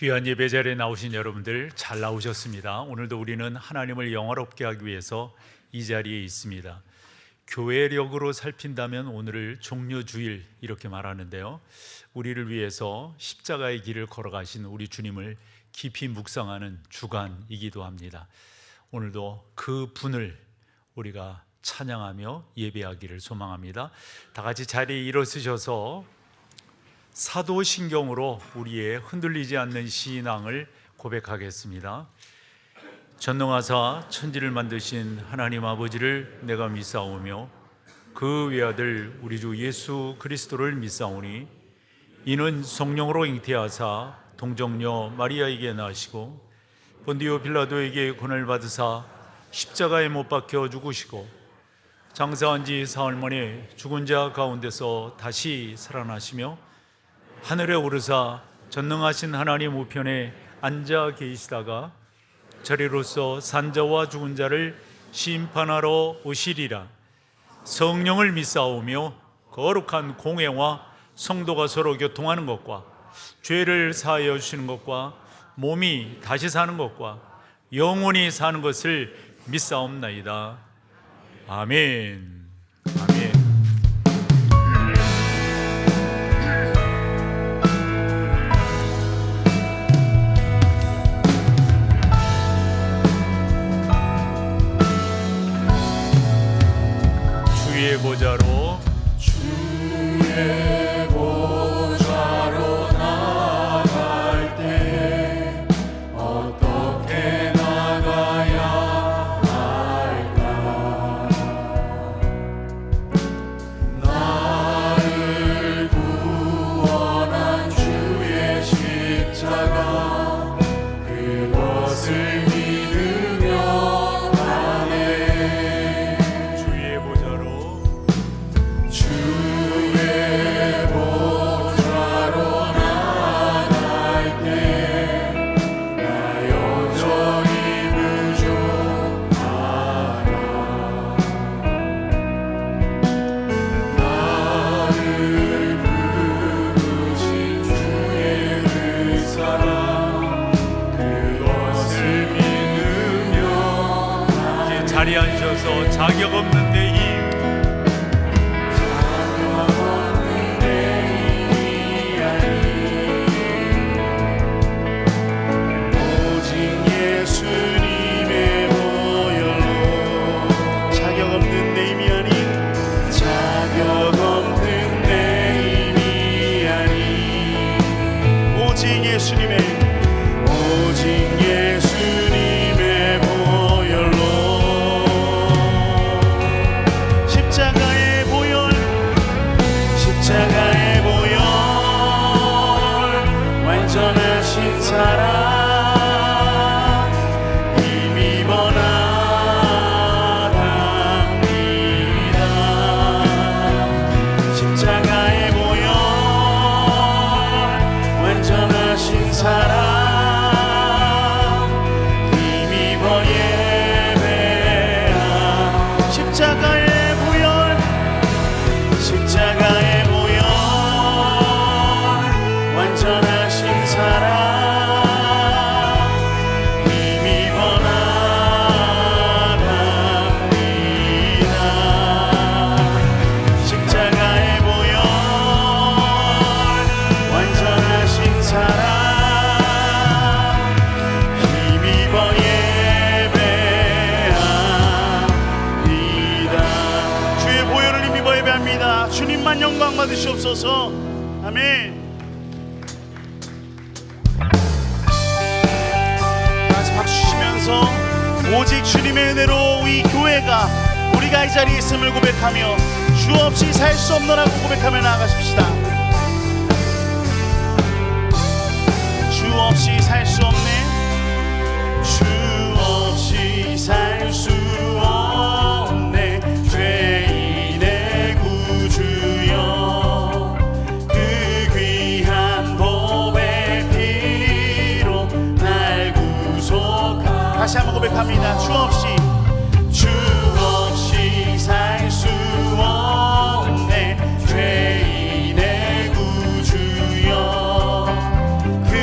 귀한 예배 자리에 나오신 여러분들 잘 나오셨습니다. 오늘도 우리는 하나님을 영화롭게 하기 위해서 이 자리에 있습니다. 교회력으로 살핀다면 오늘을 종려주일 이렇게 말하는데요, 우리를 위해서 십자가의 길을 걸어가신 우리 주님을 깊이 묵상하는 주간이기도 합니다. 오늘도 그 분을 우리가 찬양하며 예배하기를 소망합니다. 다 같이 자리에 일어서셔서 사도신경으로 우리의 흔들리지 않는 신앙을 고백하겠습니다. 전능하사 천지를 만드신 하나님 아버지를 내가 믿사오며 그 외아들 우리 주 예수 그리스도를 믿사오니 이는 성령으로 잉태하사 동정녀 마리아에게 나시고 본디오 빌라도에게 고난을 받으사 십자가에 못 박혀 죽으시고 장사한 지 사흘 만에 죽은 자 가운데서 다시 살아나시며 하늘에 오르사 전능하신 하나님 우편에 앉아 계시다가 저리로서 산자와 죽은 자를 심판하러 오시리라. 성령을 믿사오며 거룩한 공회와 성도가 서로 교통하는 것과 죄를 사하여 주시는 것과 몸이 다시 사는 것과 영원히 사는 것을 믿사옵나이다. 아멘. 아멘. 주의 보좌로 나갈 때 어떻게 나가야 할까? 나를 구원한 주의 십자가 그것을 믿으며 가네. 주의 보좌로 주의 보좌로 나갈 때 나 여전히 부족하다. 나를 부르신 주의 의사라 그것을 믿으며 이제 자리에 앉으셔서 자격 없는 내 힘, 오직 예수님의 보혈로 자격 없는 내 힘이 아닌 자격 없는 내 힘이 아닌 오직 예수님의 보혈로 십자가의 보혈 완전하신 사랑 힘입어 나갑니다. 십자가의 보혈 완전하신 사랑 힘입어 예배하 십자가의 보혈 완전하신 사랑 힘입어 나갑니다. 십자가의 보혈 완전하신 사랑 힘입어 예배합니다. 주의 보혈을 힘입어 예배합니다. 주님만 영광 받으시옵소서. 아멘. 다시 박수 치면서 오직 주님의 은혜로 이 교회가 우리가 이 자리에 있음을 고백하며 주 없이 살 수 없노라고 고백하며 나아가십시다. 주 없이 살 수 없네. 주 없이 살 수 없네. 죄인의 구주여 그 귀한 보배 피로 날 구속하. 다시 한번 고백합니다. 주 없이 살 수 없네. 죄인의 구주여 그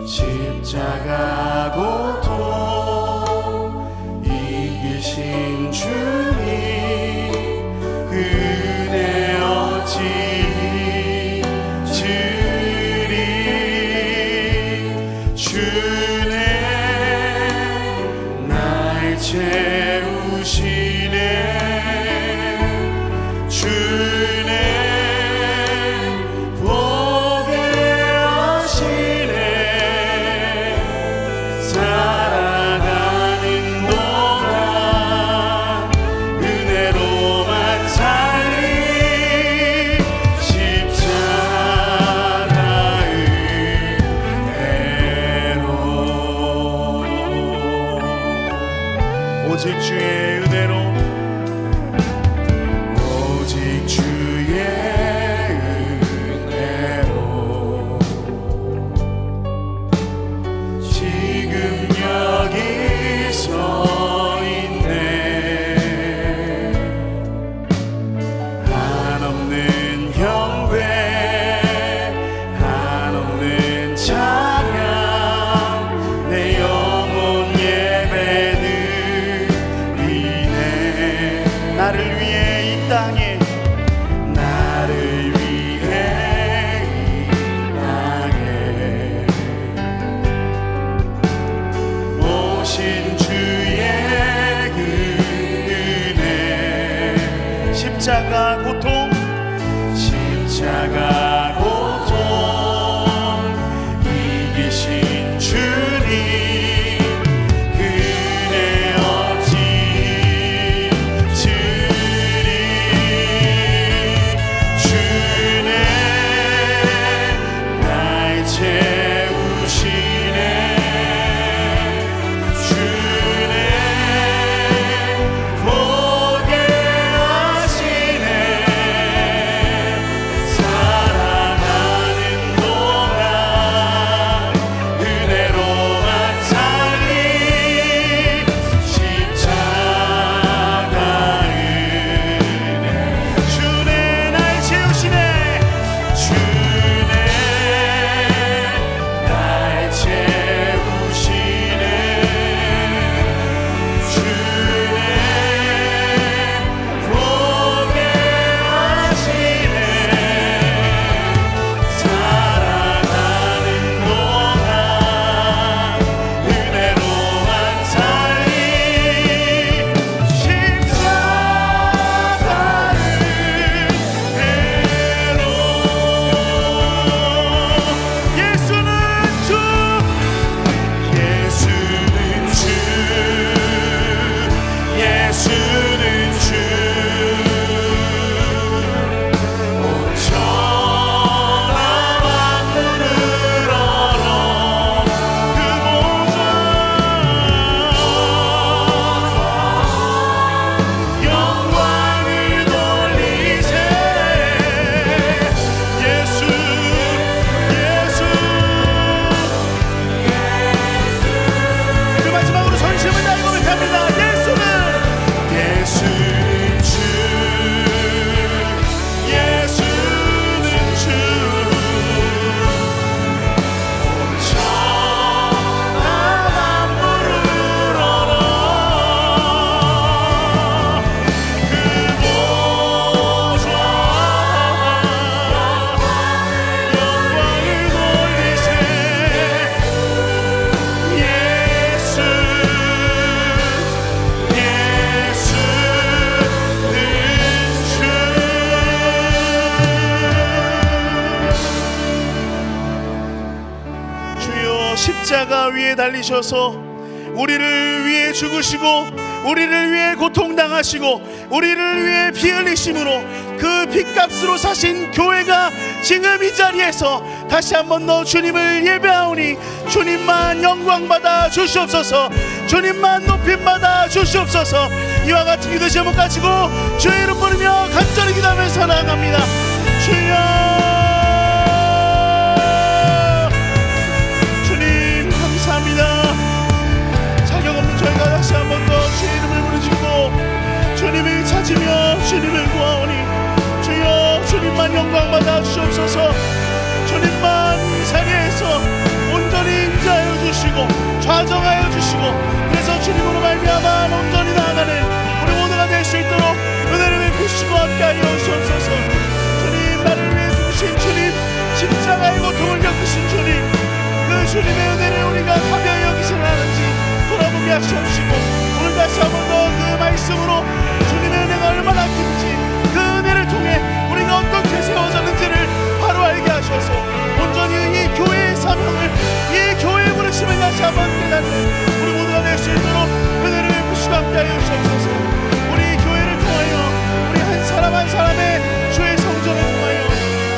십자가 고통 이기신 주님 은혜 어찌 주리 주네 날 채우시네 주네 보게 하시네 살아가는 동안 은혜로만 살리 십자가의 은혜로 오직 주의 은혜로 오직 주의 은혜로 지금 여기 서 있네 한없는 경배 한없는 찬양 내 영혼 예배 드리네 나를 위해 이 땅에 나를 위해 이 땅에 오신 주의 그 은혜 십자가 고통 이기신 주님 그 은혜 어찌 주리 주네 날 채우시네 주네 보게 하시네 살아가는 동안 은혜로만 살리 십자가 은혜 주네 날 채우시네 주네 날 채우시네 주네 보게 하시네 살아가는 동안 은혜로만 살리 십자가 은혜로 예수는 주 예수는 주 예수는 주 온 천하 만물을 얼어 그 보좌 영광을 돌리세 예수 그 마지막으로 전심을 다해 고백합니다 예수는 주 예수는 주 온 천하 만물을 얼어 그 보좌 영광을 돌리세 예수 주여 십자가 위에 달리셔서 우리를 위해 죽으시고 우리를 위해 고통당하시고 우리를 위해 피 흘리심으로 그 핏값으로 사신 교회가 지금 이 자리에서 다시 한번 더 주님을 예배하오니 주님만 영광받아 주시옵소서 주님만 높임받아 주시옵소서 이와 같은 기도 제목 가지고 주의 이름 부르며 간절히 기도하면서 나아갑니다 주여 주님 감사합니다 자격 없는 저희가 다시 한번 더 주의 이름을 부르짖고 주님을 찾으며 주님을 구하오니 주여 주님만 영광받아 주시옵소서 주님만 이 자리에서 온전히 가정하여 주시고, 그래서 주님으로 말미암아 온전히 나아가는 우리 모두가 될 수 있도록 은혜를 베푸시고 함께하여 주옵소서. 주님, 나를 위해 죽으신 주님, 십자가의 고통을 겪으신 주님, 그 주님의 은혜를 우리가 가벼이 여기지 않았는지 돌아보게 하시옵시고, 오늘 다시 한 번 더 그 말씀으로 주님의 은혜가 얼마나 큰지, 그 은혜를 통해 우리가 어떻게 세워졌는지를 바로 알게 하셔서 온전히 이 교회의 사명을, 이 교회의 부르심을 다시 한번 깨닫는 우리 모두가 될 수 있도록 은혜를 베푸시고 함께하여 주옵소서. 우리 교회를 통하여, 우리 한 사람 한 사람의 주의 성전을 통하여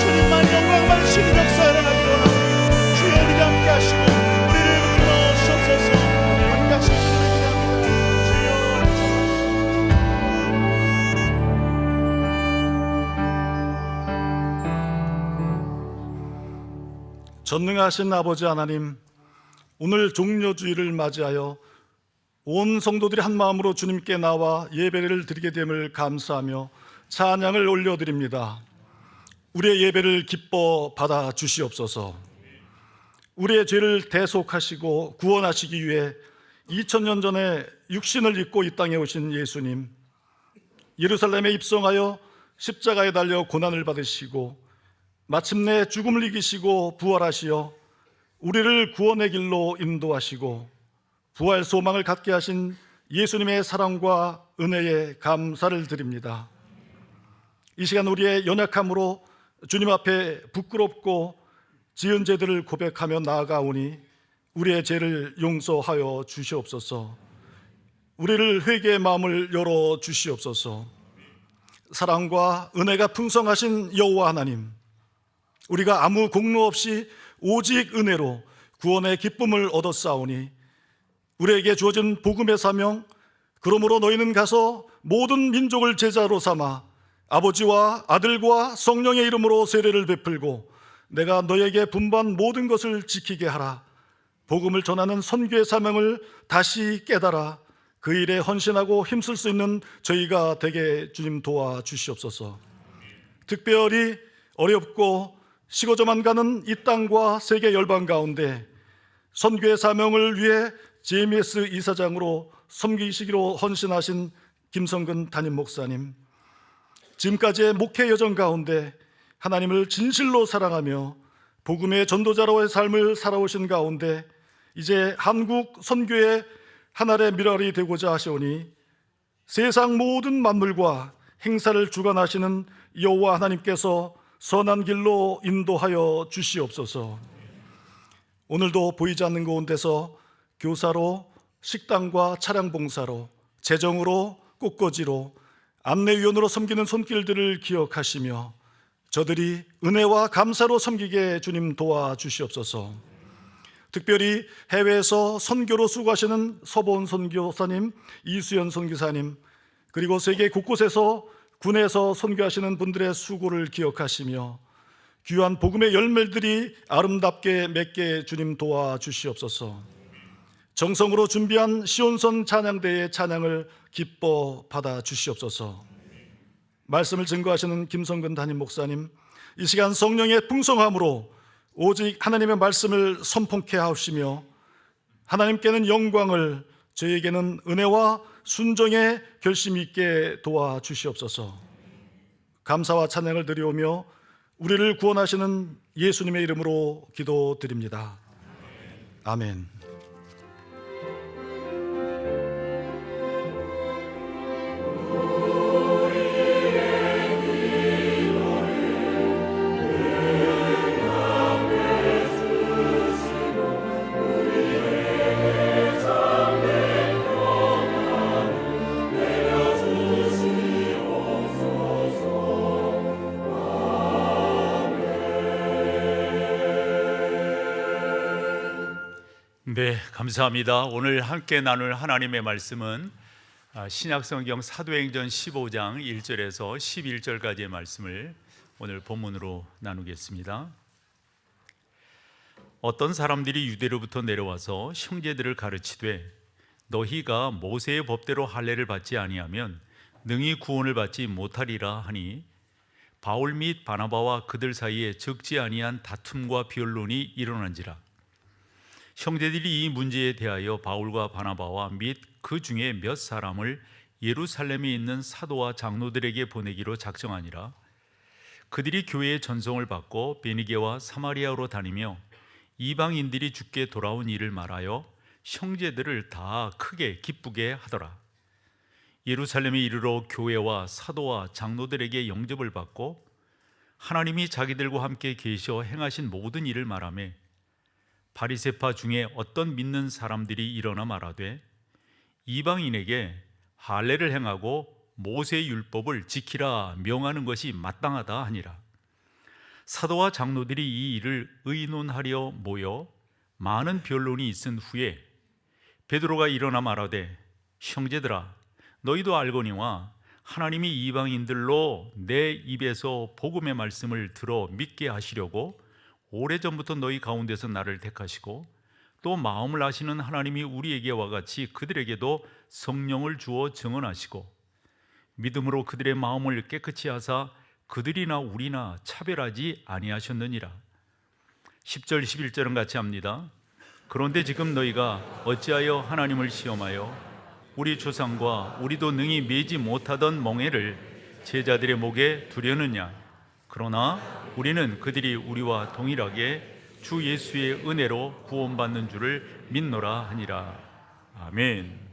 주님만 영광 받으시는 역사를 하기를 원하오니 주여 우리가 함께 하시고 우리를 붙들어 주옵소서. 함께 하신 주님을 기대합니다. 주여. 전능하신 아버지 하나님, 오늘 종려주일을 맞이하여 온 성도들이 한 마음으로 주님께 나와 예배를 드리게 됨을 감사하며 찬양을 올려드립니다. 우리의 예배를 기뻐 받아 주시옵소서. 우리의 죄를 대속하시고 구원하시기 위해 2000년 전에 육신을 입고 이 땅에 오신 예수님, 예루살렘에 입성하여 십자가에 달려 고난을 받으시고 마침내 죽음을 이기시고 부활하시어 우리를 구원의 길로 인도하시고 부활 소망을 갖게 하신 예수님의 사랑과 은혜에 감사를 드립니다. 이 시간 우리의 연약함으로 주님 앞에 부끄럽고 지은 죄들을 고백하며 나아가오니 우리의 죄를 용서하여 주시옵소서. 우리를 회개의 마음을 열어 주시옵소서. 사랑과 은혜가 풍성하신 여호와 하나님, 우리가 아무 공로 없이 오직 은혜로 구원의 기쁨을 얻었사오니 우리에게 주어진 복음의 사명, 그러므로 너희는 가서 모든 민족을 제자로 삼아 아버지와 아들과 성령의 이름으로 세례를 베풀고 내가 너에게 분부한 모든 것을 지키게 하라. 복음을 전하는 선교의 사명을 다시 깨달아 그 일에 헌신하고 힘쓸 수 있는 저희가 되게 주님 도와주시옵소서. 특별히 어렵고 식어져만 가는 이 땅과 세계 열방 가운데 선교의 사명을 위해 JMS 이사장으로 섬기시기로 헌신하신 김성근 담임 목사님, 지금까지의 목회 여정 가운데 하나님을 진실로 사랑하며 복음의 전도자로의 삶을 살아오신 가운데 이제 한국 선교의 하나의 미랄이 되고자 하시오니 세상 모든 만물과 행사를 주관하시는 여호와 하나님께서 선한 길로 인도하여 주시옵소서. 오늘도 보이지 않는 가운데서 교사로, 식당과 차량 봉사로, 재정으로, 꽃꽂이로, 안내위원으로 섬기는 손길들을 기억하시며 저들이 은혜와 감사로 섬기게 주님 도와주시옵소서. 특별히 해외에서 선교로 수고하시는 서보은 선교사님, 이수연 선교사님, 그리고 세계 곳곳에서 군에서 선교하시는 분들의 수고를 기억하시며 귀한 복음의 열매들이 아름답게 맺게 주님 도와주시옵소서. 정성으로 준비한 시온선 찬양대의 찬양을 기뻐 받아 주시옵소서. 말씀을 증거하시는 김성근 담임 목사님, 이 시간 성령의 풍성함으로 오직 하나님의 말씀을 선포케 하시며 하나님께는 영광을, 저에게는 은혜와 순종의 결심이 있게 도와주시옵소서. 감사와 찬양을 드리오며 우리를 구원하시는 예수님의 이름으로 기도드립니다. 아멘. 네, 감사합니다. 오늘 함께 나눌 하나님의 말씀은 신약성경 사도행전 15장 1절에서 11절까지의 말씀을 오늘 본문으로 나누겠습니다. 어떤 사람들이 유대로부터 내려와서 형제들을 가르치되 너희가 모세의 법대로 할례를 받지 아니하면 능히 구원을 받지 못하리라 하니 바울 및 바나바와 그들 사이에 적지 아니한 다툼과 변론이 일어난지라. 형제들이 이 문제에 대하여 바울과 바나바와 및 그 중에 몇 사람을 예루살렘에 있는 사도와 장로들에게 보내기로 작정하니라. 그들이 교회의 전송을 받고 베니게와 사마리아로 다니며 이방인들이 주께 돌아온 일을 말하여 형제들을 다 크게 기쁘게 하더라. 예루살렘에 이르러 교회와 사도와 장로들에게 영접을 받고 하나님이 자기들과 함께 계셔 행하신 모든 일을 말하며 바리새파 중에 어떤 믿는 사람들이 일어나 말하되 이방인에게 할례를 행하고 모세의 율법을 지키라 명하는 것이 마땅하다 하니라. 사도와 장로들이 이 일을 의논하려 모여 많은 변론이 있은 후에 베드로가 일어나 말하되 형제들아 너희도 알거니와 하나님이 이방인들로 내 입에서 복음의 말씀을 들어 믿게 하시려고 오래전부터 너희 가운데서 나를 택하시고 또 마음을 아시는 하나님이 우리에게와 같이 그들에게도 성령을 주어 증언하시고 믿음으로 그들의 마음을 깨끗이 하사 그들이나 우리나 차별하지 아니하셨느니라. 10절 11절은 같이 합니다. 그런데 지금 너희가 어찌하여 하나님을 시험하여 우리 조상과 우리도 능히 매지 못하던 멍에를 제자들의 목에 두려느냐. 그러나 우리는 그들이 우리와 동일하게 주 예수의 은혜로 구원받는 줄을 믿노라 하니라. 아멘.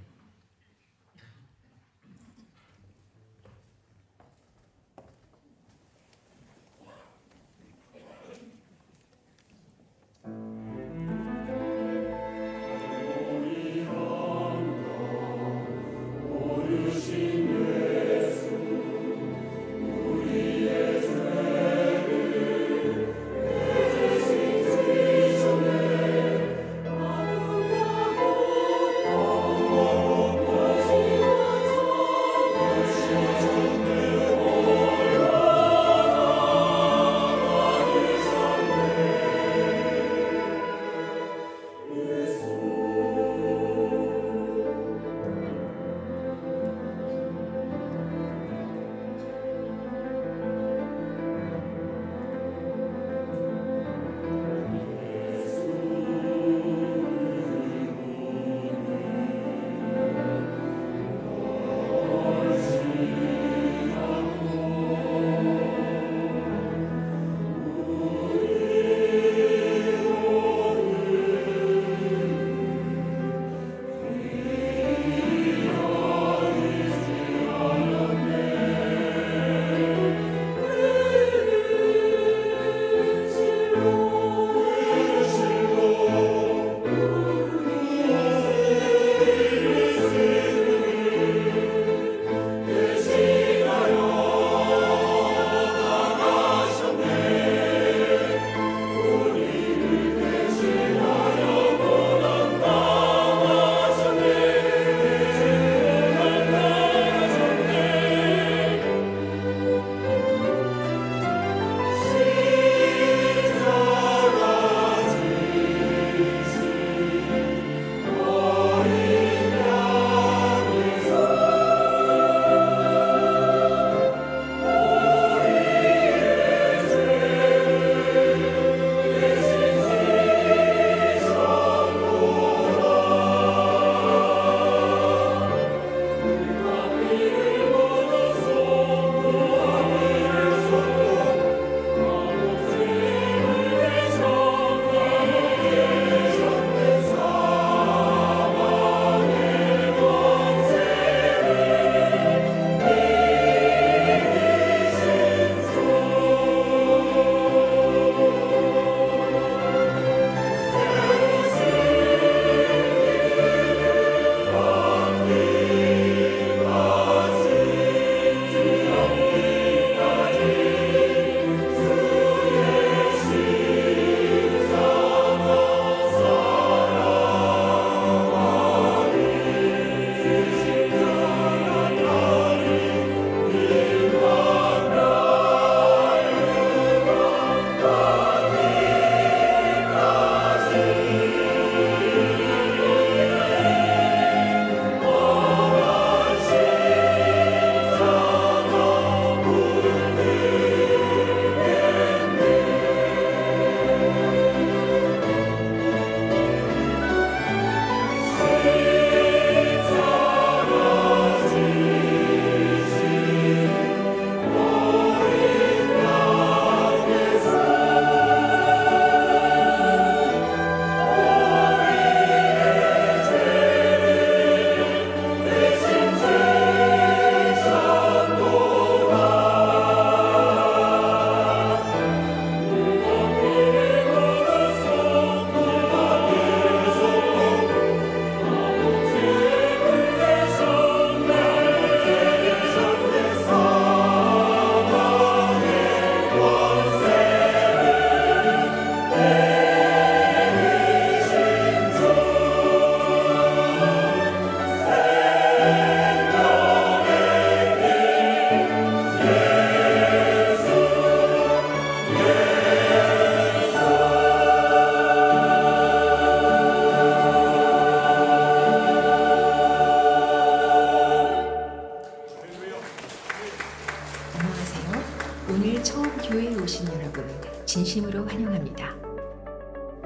축제입니다.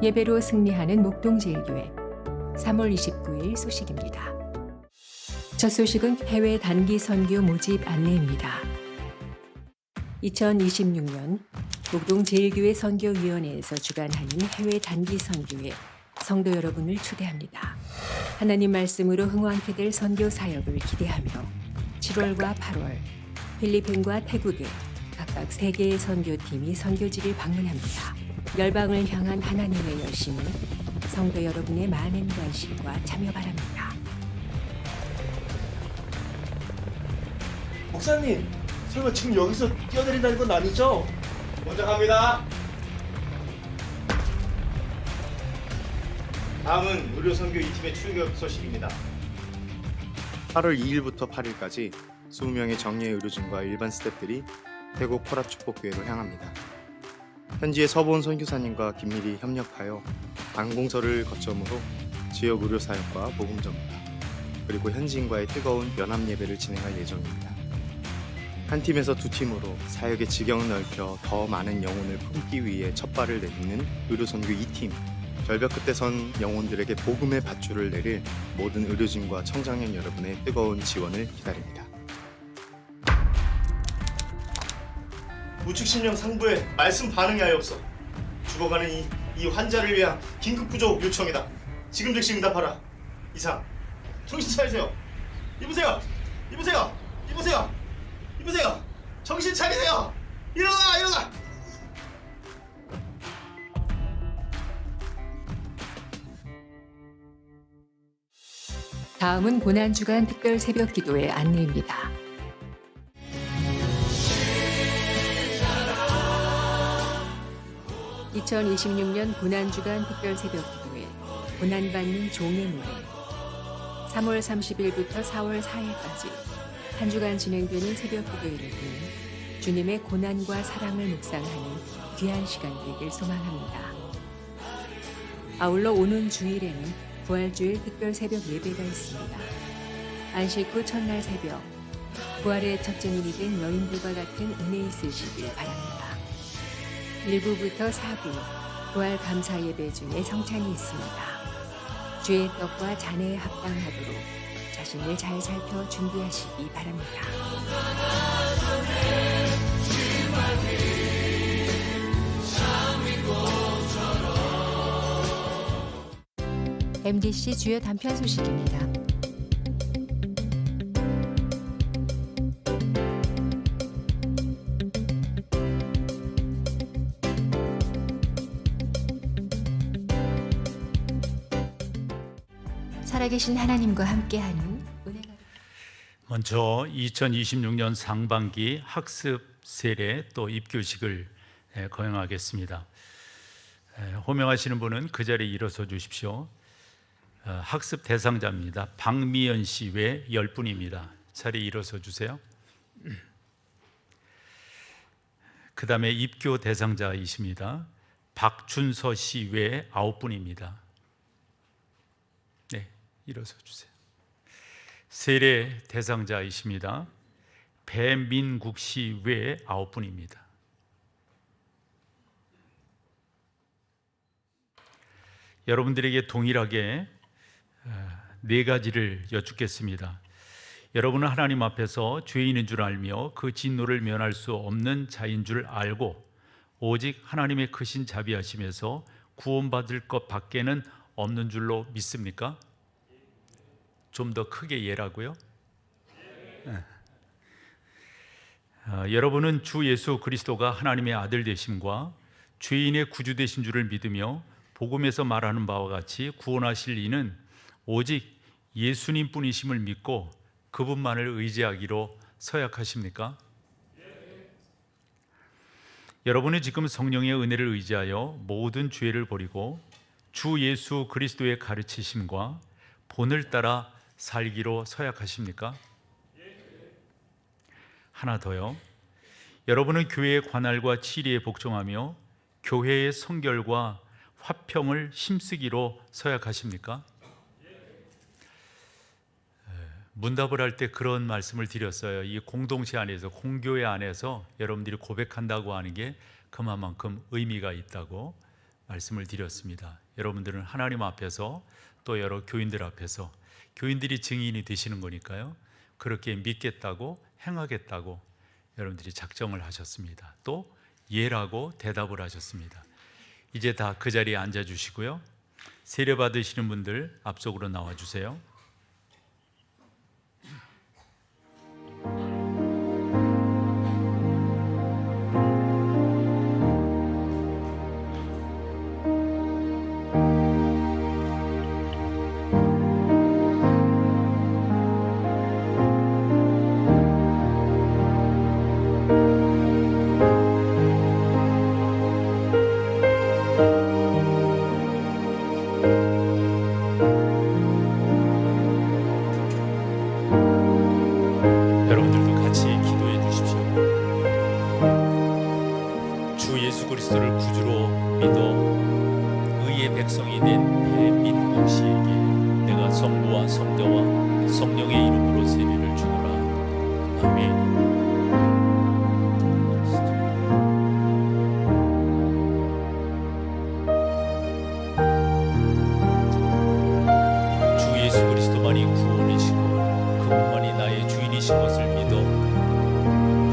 예배로 승리하는 목동제일교회 3월 29일 소식입니다. 첫 소식은 해외 단기 선교 모집 안내입니다. 2026년 목동제일교회 선교위원회에서 주관하는 해외 단기 선교에 성도 여러분을 초대합니다. 하나님 말씀으로 흥왕케 될 선교 사역을 기대하며 7월과 8월 필리핀과 태국에 각각 3개의 선교팀이 선교지를 방문합니다. 열방을 향한 하나님의 열심을 성도 여러분의 많은 관심과 참여 바랍니다. 목사님, 설마 지금 여기서 뛰어내린다는 건 아니죠? 먼저 갑니다. 다음은 의료선교 2팀의 출격 소식입니다. 8월 2일부터 8일까지 20명의 정예 의료진과 일반 스태프들이 태국 포라축복교회로 향합니다. 현지의 서보은 선교사님과 긴밀히 협력하여 방공서를 거점으로 지역 의료 사역과 복음 전파, 그리고 현지인과의 뜨거운 연합 예배를 진행할 예정입니다. 한 팀에서 두 팀으로 사역의 지경을 넓혀 더 많은 영혼을 품기 위해 첫 발을 내딛는 의료선교 2팀, 절벽 끝에 선 영혼들에게 복음의 밧줄을 내릴 모든 의료진과 청장년 여러분의 뜨거운 지원을 기다립니다. 우측 신령 상부에 말씀 반응이 하옵소. 죽어가는 이 환자를 위한 긴급 구조 요청이다. 지금 즉시 응답하라. 이상. 정신 차리세요. 이보세요. 이보세요. 이보세요. 이보세요. 정신 차리세요. 일어나, 일어나. 다음은 고난주간 특별 새벽 기도의 안내입니다. (2026년) 고난주간 특별 새벽 기도회 고난받는 종의 노래 3월 30일부터 4월 4일까지 한 주간 진행되는 새벽 기도회를 통해 주님의 고난과 사랑을 묵상하는 귀한 시간 되길 소망합니다. 아울러 오는 주일에는 부활주일 특별 새벽 예배가 있습니다. 안식 후 첫날 새벽, 부활의 첫째 님이 된 여인들과 같은 은혜 있으시길 바랍니다. 1부부터 4부, 부활 감사 예배 중에 성찬이 있습니다. 주의 떡과 잔에 합당하도록 자신을 잘 살펴 준비하시기 바랍니다. MDC 주요 단편 소식입니다. 살아계신 하나님과 함께하는 은혜가 먼저 2026년 상반기 학습 세례 또 입교식을 거행하겠습니다. 호명하시는 분은 그 자리에 일어서 주십시오. 학습 대상자입니다. 박미연 씨 외 10분입니다. 자리에 일어서 주세요. 그 다음에 입교 대상자이십니다. 박준서 씨 외 9분입니다. 네, 일어서 주세요. 세례 대상자이십니다. 배민국 씨 외 9분입니다. 여러분들에게 동일하게 4가지를 여쭙겠습니다. 여러분은 하나님 앞에서 죄인인 줄 알며 그 진노를 면할 수 없는 자인 줄 알고 오직 하나님의 크신 자비하심에서 구원받을 것 밖에는 없는 줄로 믿습니까? 좀 더 크게 예라고요? 여러분은 주 예수 그리스도가 하나님의 아들 되심과 죄인의 구주 되신 줄을 믿으며 복음에서 말하는 바와 같이 구원하실 이는 오직 예수님 뿐이심을 믿고 그분만을 의지하기로 서약하십니까? 여러분은 지금 성령의 은혜를 의지하여 모든 죄를 버리고 주 예수 그리스도의 가르치심과 본을 따라 살기로 서약하십니까? 하나 더요. 여러분은 교회의 관할과 치리에 복종하며 교회의 성결과 화평을 힘쓰기로 서약하십니까? 문답을 할 때 그런 말씀을 드렸어요. 이 공동체 안에서, 공교회 안에서 여러분들이 고백한다고 하는 게 그만큼 의미가 있다고. 말씀을 드렸습니다. 여러분들은 하나님 앞에서 또 여러 교인들 앞에서 교인들이 증인이 되시는 거니까요. 그렇게 믿겠다고 행하겠다고 여러분들이 작정을 하셨습니다. 또 예라고 대답을 하셨습니다. 이제 다 그 자리에 앉아 주시고요. 세례 받으시는 분들 앞쪽으로 나와 주세요. 여러분들도 같이 기도해 주십시오. 주 예수 그리스도를 구주로 믿어 의의 백성이 된 배민국 씨에게 내가 성부와 성자와 성령의 이름으로 세례를 주노라. 아멘. 주 예수 그리스도만이 구원이시고 그분만이 나의 주인이신 것을 믿어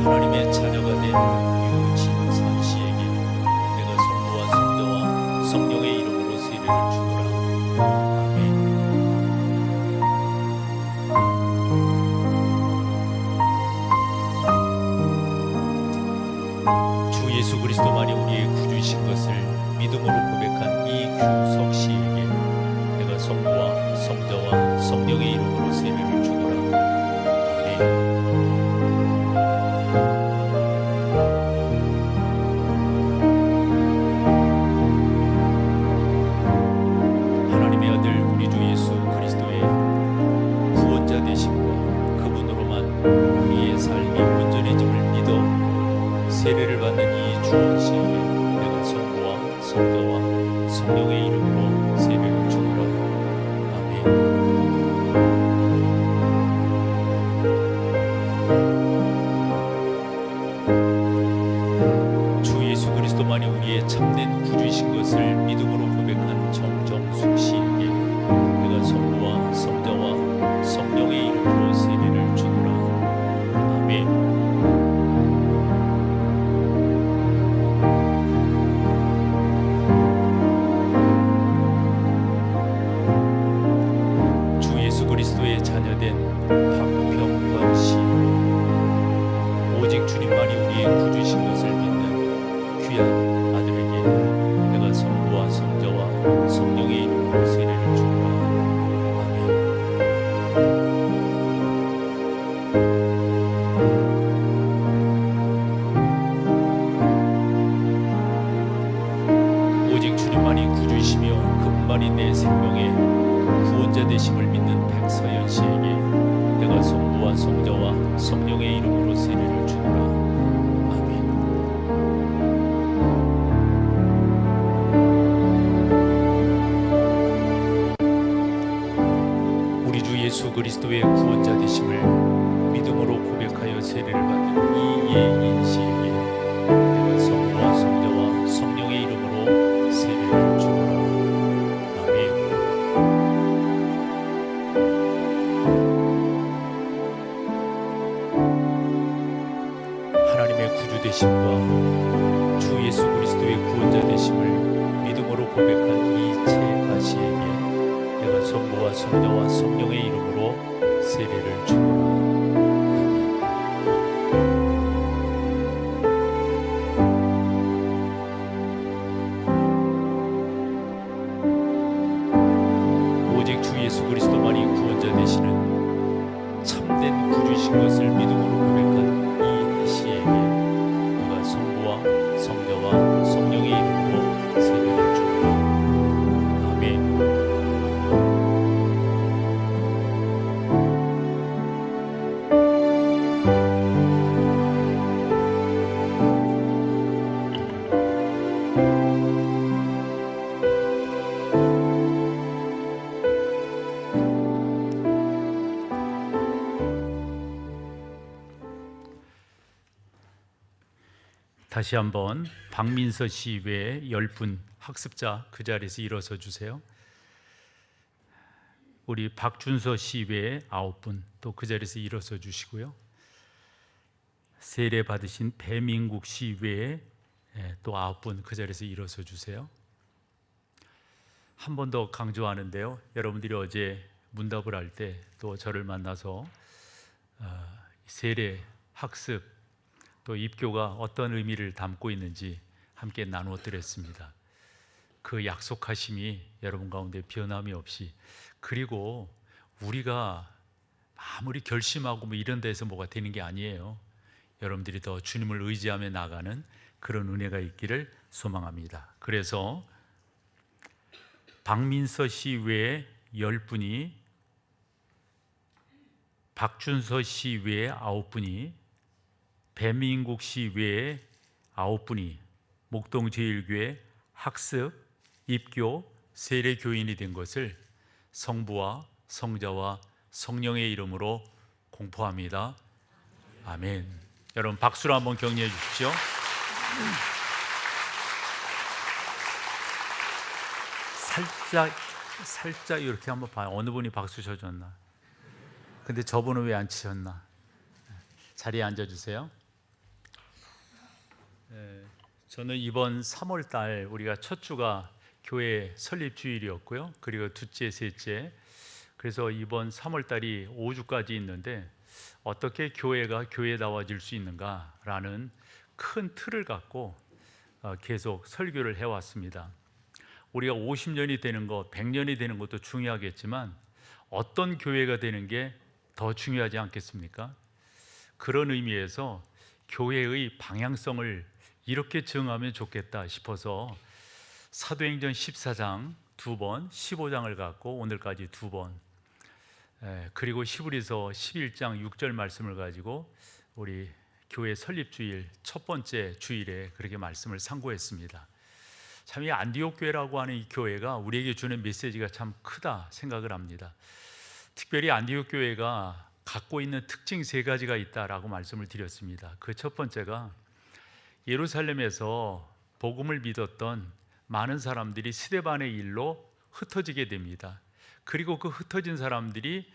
하나님의 자녀가 된 유진선 씨에게 내가 성부와 성자와 성령의 이름으로 세례를 주노라. 아멘. 주 예수 그리스도만이 우리의 구주이신 것을 믿음으로 고백한 이규석 씨에게 내가 성부와 성자와 성령의 이름으로 세례를 주노라. 아멘. 하나님의 아들 우리 주 예수 그리스도의 구원자 되심과 그분으로만 우리의 삶이 온전해짐을 믿어 세례를 받는 이주원 씨에게 내가 성부와 성자와 성령의 이름으로 세례를 주노라. 아멘. 주 예수 그리스도만이 우리의 참된 구주이신 것을 믿음으로 고백한 정정숙 씨에게 내가 성부와 성자와 성령의 이름으로 세례를 주노라. 아멘. 주 예수 그리스도의 자녀된 박병권 씨, 오직 주님만이 우리의 구주이신 것을 믿는 귀한 아들에게 내가 성부와 성자와 성령의 이름으로 세례를 주노라. 아멘. 오직 주님만이 구주이시며 그분만이 내 생명의 구원자 되심을 믿는 백서연 씨에게 내가 성부와 성자와 성령의 이름으로 세례를 주노라. 아멘. 우리 주 예수 그리스도의 구원자 되심을 믿음으로 고백하여 세례를 받는 이예인 씨에게 내가 성부와 성자와 성령의 이름으로 세례를 주노라. 아멘. 하나님의 구주 되심과 주 예수 그리스도의 구원자 되심을 믿음으로 고백한 이채아 씨에게 내가 성부와 성자와 성령의 이름으로 세례를 주노라. 오직 주 예수 그리스도만이 구원자 되시는 참된 구주이신 것을 믿음으로 고백한 이혜 씨에게 내가 성부와 성자와 성령의 이름으로 세례를 주노라. 아멘. 다시 한번 박민서 씨 외에 10분 학습자 그 자리에서 일어서 주세요. 우리 박준서 씨 외에 9분 또 그 자리에서 일어서 주시고요. 세례 받으신 배민국 씨 외에 또 9분 그 자리에서 일어서 주세요. 한 번 더 강조하는데요. 여러분들이 어제 문답을 할 때 또 저를 만나서 세례, 학습, 또 입교가 어떤 의미를 담고 있는지 함께 나누어 드렸습니다. 그 약속하심이 여러분 가운데 변함이 없이, 그리고 우리가 아무리 결심하고 뭐 이런 데서 뭐가 되는 게 아니에요. 여러분들이 더 주님을 의지하며 나가는 그런 은혜가 있기를 소망합니다. 그래서 박민서 씨 외에 10분이, 박준서 씨 외에 9분이, 배민국 씨 외에 9분이 목동제일교회 학습, 입교, 세례 교인이 된 것을 성부와 성자와 성령의 이름으로 공포합니다. 아멘. 여러분 박수로 한번 격려해 주십시오. 살짝 이렇게 한번 봐요. 어느 분이 박수 쳐줬나? 근데 저분은 왜 안 치셨나? 자리에 앉아주세요. 저는 이번 3월 달 우리가 첫 주가 교회 설립 주일이었고요. 그리고 둘째, 셋째. 그래서 이번 3월 달이 5주까지 있는데 어떻게 교회가 교회다워질 수 있는가라는 큰 틀을 갖고 계속 설교를 해왔습니다. 우리가 50년이 되는 것, 100년이 되는 것도 중요하겠지만 어떤 교회가 되는 게 더 중요하지 않겠습니까? 그런 의미에서 교회의 방향성을 이렇게 정하면 좋겠다 싶어서 사도행전 14장 2번, 15장을 갖고 오늘까지 2번, 그리고 히브리서 11장 6절 말씀을 가지고 우리 교회 설립주일 첫 번째 주일에 그렇게 말씀을 상고했습니다. 참 이 안디옥 교회라고 하는 이 교회가 우리에게 주는 메시지가 참 크다 생각을 합니다. 특별히 안디옥 교회가 갖고 있는 특징 3가지가 있다라고 말씀을 드렸습니다. 그 첫 번째가 예루살렘에서 복음을 믿었던 많은 사람들이 스데반의 일로 흩어지게 됩니다. 그리고 그 흩어진 사람들이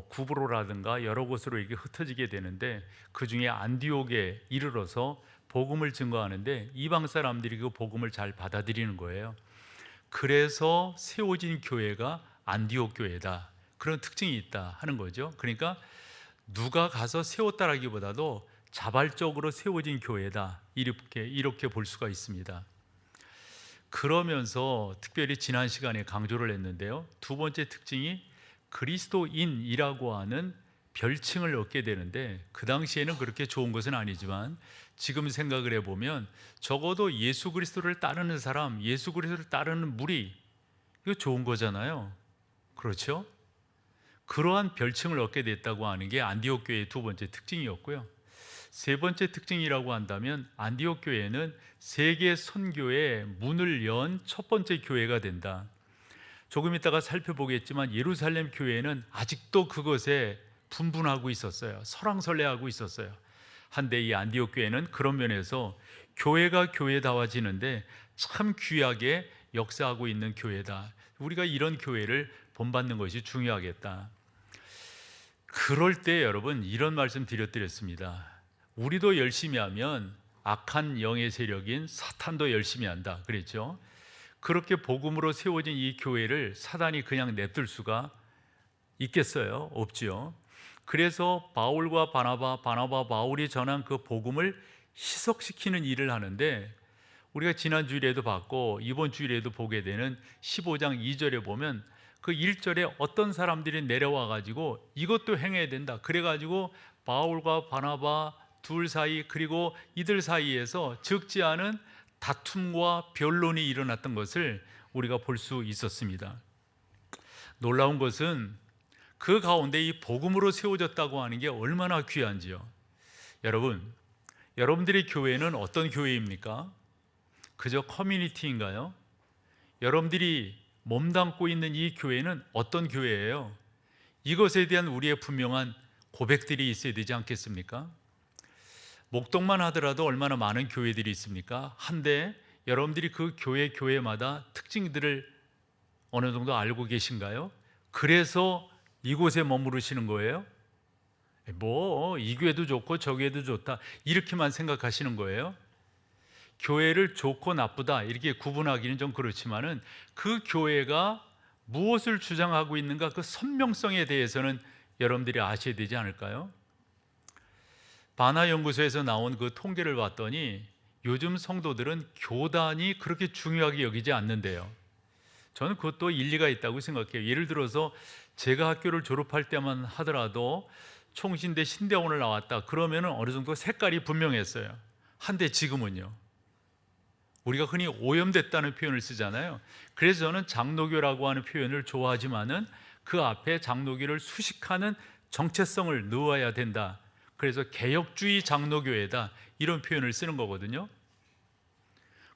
구브로라든가 여러 곳으로 이렇게 흩어지게 되는데 그 중에 안디옥에 이르러서 복음을 증거하는데 이방 사람들이 그 복음을 잘 받아들이는 거예요. 그래서 세워진 교회가 안디옥 교회다, 그런 특징이 있다 하는 거죠. 그러니까 누가 가서 세웠다라기보다도 자발적으로 세워진 교회다, 이렇게 볼 수가 있습니다. 그러면서 특별히 지난 시간에 강조를 했는데요, 두 번째 특징이 그리스도인이라고 하는 별칭을 얻게 되는데 그 당시에는 그렇게 좋은 것은 아니지만 지금 생각을 해보면 적어도 예수 그리스도를 따르는 사람, 예수 그리스도를 따르는 무리, 이거 좋은 거잖아요. 그렇죠? 그러한 별칭을 얻게 됐다고 하는 게 안디옥 교회의 두 번째 특징이었고요. 세 번째 특징이라고 한다면 안디옥 교회는 세계 선교의 문을 연 첫 번째 교회가 된다. 조금 이따가 살펴보겠지만 예루살렘 교회는 아직도 그것에 분분하고 있었어요. 설왕설래하고 있었어요. 한데 이 안디옥 교회는 그런 면에서 교회가 교회다워지는데 참 귀하게 역사하고 있는 교회다. 우리가 이런 교회를 본받는 것이 중요하겠다. 그럴 때 여러분 이런 말씀 드렸습니다. 우리도 열심히 하면 악한 영의 세력인 사탄도 열심히 한다 그랬죠. 그렇게 복음으로 세워진 이 교회를 사단이 그냥 냅둘 수가 있겠어요? 없죠. 그래서 바울과 바나바, 바울이 전한 그 복음을 희석시키는 일을 하는데 우리가 지난 주일에도 봤고 이번 주일에도 보게 되는 15장 2절에 보면 그 1절에 어떤 사람들이 내려와 가지고 이것도 행해야 된다, 그래 가지고 바울과 바나바 둘 사이, 그리고 이들 사이에서 적지 않은 다툼과 변론이 일어났던 것을 우리가 볼 수 있었습니다. 놀라운 것은 그 가운데 이 복음으로 세워졌다고 하는 게 얼마나 귀한지요. 여러분들의 교회는 어떤 교회입니까? 그저 커뮤니티인가요? 여러분들이 몸담고 있는 이 교회는 어떤 교회예요? 이것에 대한 우리의 분명한 고백들이 있어야 되지 않겠습니까? 목동만 하더라도 얼마나 많은 교회들이 있습니까? 한데 여러분들이 그 교회마다 특징들을 어느 정도 알고 계신가요? 그래서 이곳에 머무르시는 거예요? 뭐 이 교회도 좋고 저 교회도 좋다 이렇게만 생각하시는 거예요? 교회를 좋고 나쁘다 이렇게 구분하기는 좀 그렇지만은 그 교회가 무엇을 주장하고 있는가 그 선명성에 대해서는 여러분들이 아셔야 되지 않을까요? 바나연구소에서 나온 그 통계를 봤더니 요즘 성도들은 교단이 그렇게 중요하게 여기지 않는데요. 저는 그것도 일리가 있다고 생각해요. 예를 들어서 제가 학교를 졸업할 때만 하더라도 총신대 신대원을 나왔다 그러면 어느 정도 색깔이 분명했어요. 한데 지금은요, 우리가 흔히 오염됐다는 표현을 쓰잖아요. 그래서 저는 장로교라고 하는 표현을 좋아하지만은 그 앞에 장로교를 수식하는 정체성을 넣어야 된다. 그래서 개혁주의 장로교회다 이런 표현을 쓰는 거거든요.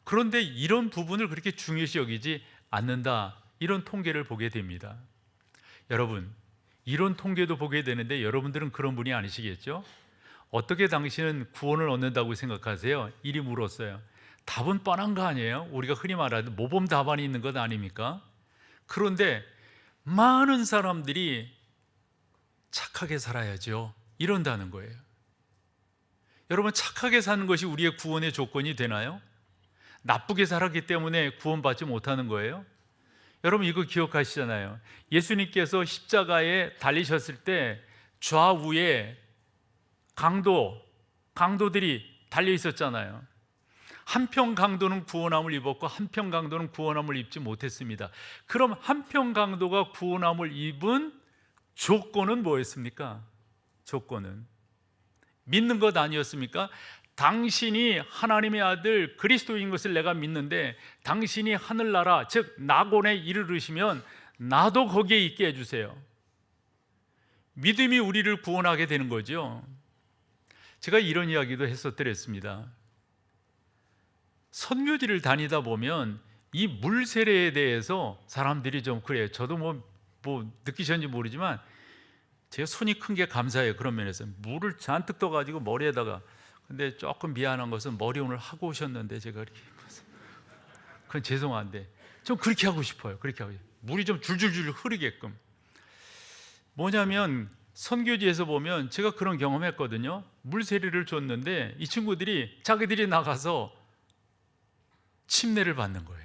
그런데 이런 부분을 그렇게 중요시 여기지 않는다 이런 통계를 보게 됩니다. 여러분, 이런 통계도 보게 되는데 여러분들은 그런 분이 아니시겠죠? 어떻게 당신은 구원을 얻는다고 생각하세요? 이리 물었어요. 답은 뻔한 거 아니에요? 우리가 흔히 말하는 모범 답안이 있는 것 아닙니까? 그런데 많은 사람들이 착하게 살아야죠 이런다는 거예요. 여러분, 착하게 사는 것이 우리의 구원의 조건이 되나요? 나쁘게 살았기 때문에 구원받지 못하는 거예요? 여러분 이거 기억하시잖아요. 예수님께서 십자가에 달리셨을 때 좌우에 강도들이 달려 있었잖아요. 한편 강도는 구원함을 입었고 한편 강도는 구원함을 입지 못했습니다. 그럼 한편 강도가 구원함을 입은 조건은 뭐였습니까? 조건은 믿는 것 아니었습니까? 당신이 하나님의 아들 그리스도인 것을 내가 믿는데 당신이 하늘나라 즉 낙원에 이르르시면 나도 거기에 있게 해주세요. 믿음이 우리를 구원하게 되는 거죠. 제가 이런 이야기도 했었더랬습니다. 선교지를 다니다 보면 이 물 세례에 대해서 사람들이 좀 그래요. 저도 뭐 느끼셨는지 모르지만 제가 손이 큰 게 감사해요. 그런 면에서 물을 잔뜩 떠가지고 머리에다가. 근데 조금 미안한 것은 머리 오늘 하고 오셨는데 제가 이렇게 그건 죄송한데 좀 그렇게 하고 싶어요. 그렇게 하고 물이 좀 줄줄줄 흐르게끔. 뭐냐면 선교지에서 보면 제가 그런 경험했거든요. 물 세례를 줬는데 이 친구들이 자기들이 나가서 침례를 받는 거예요.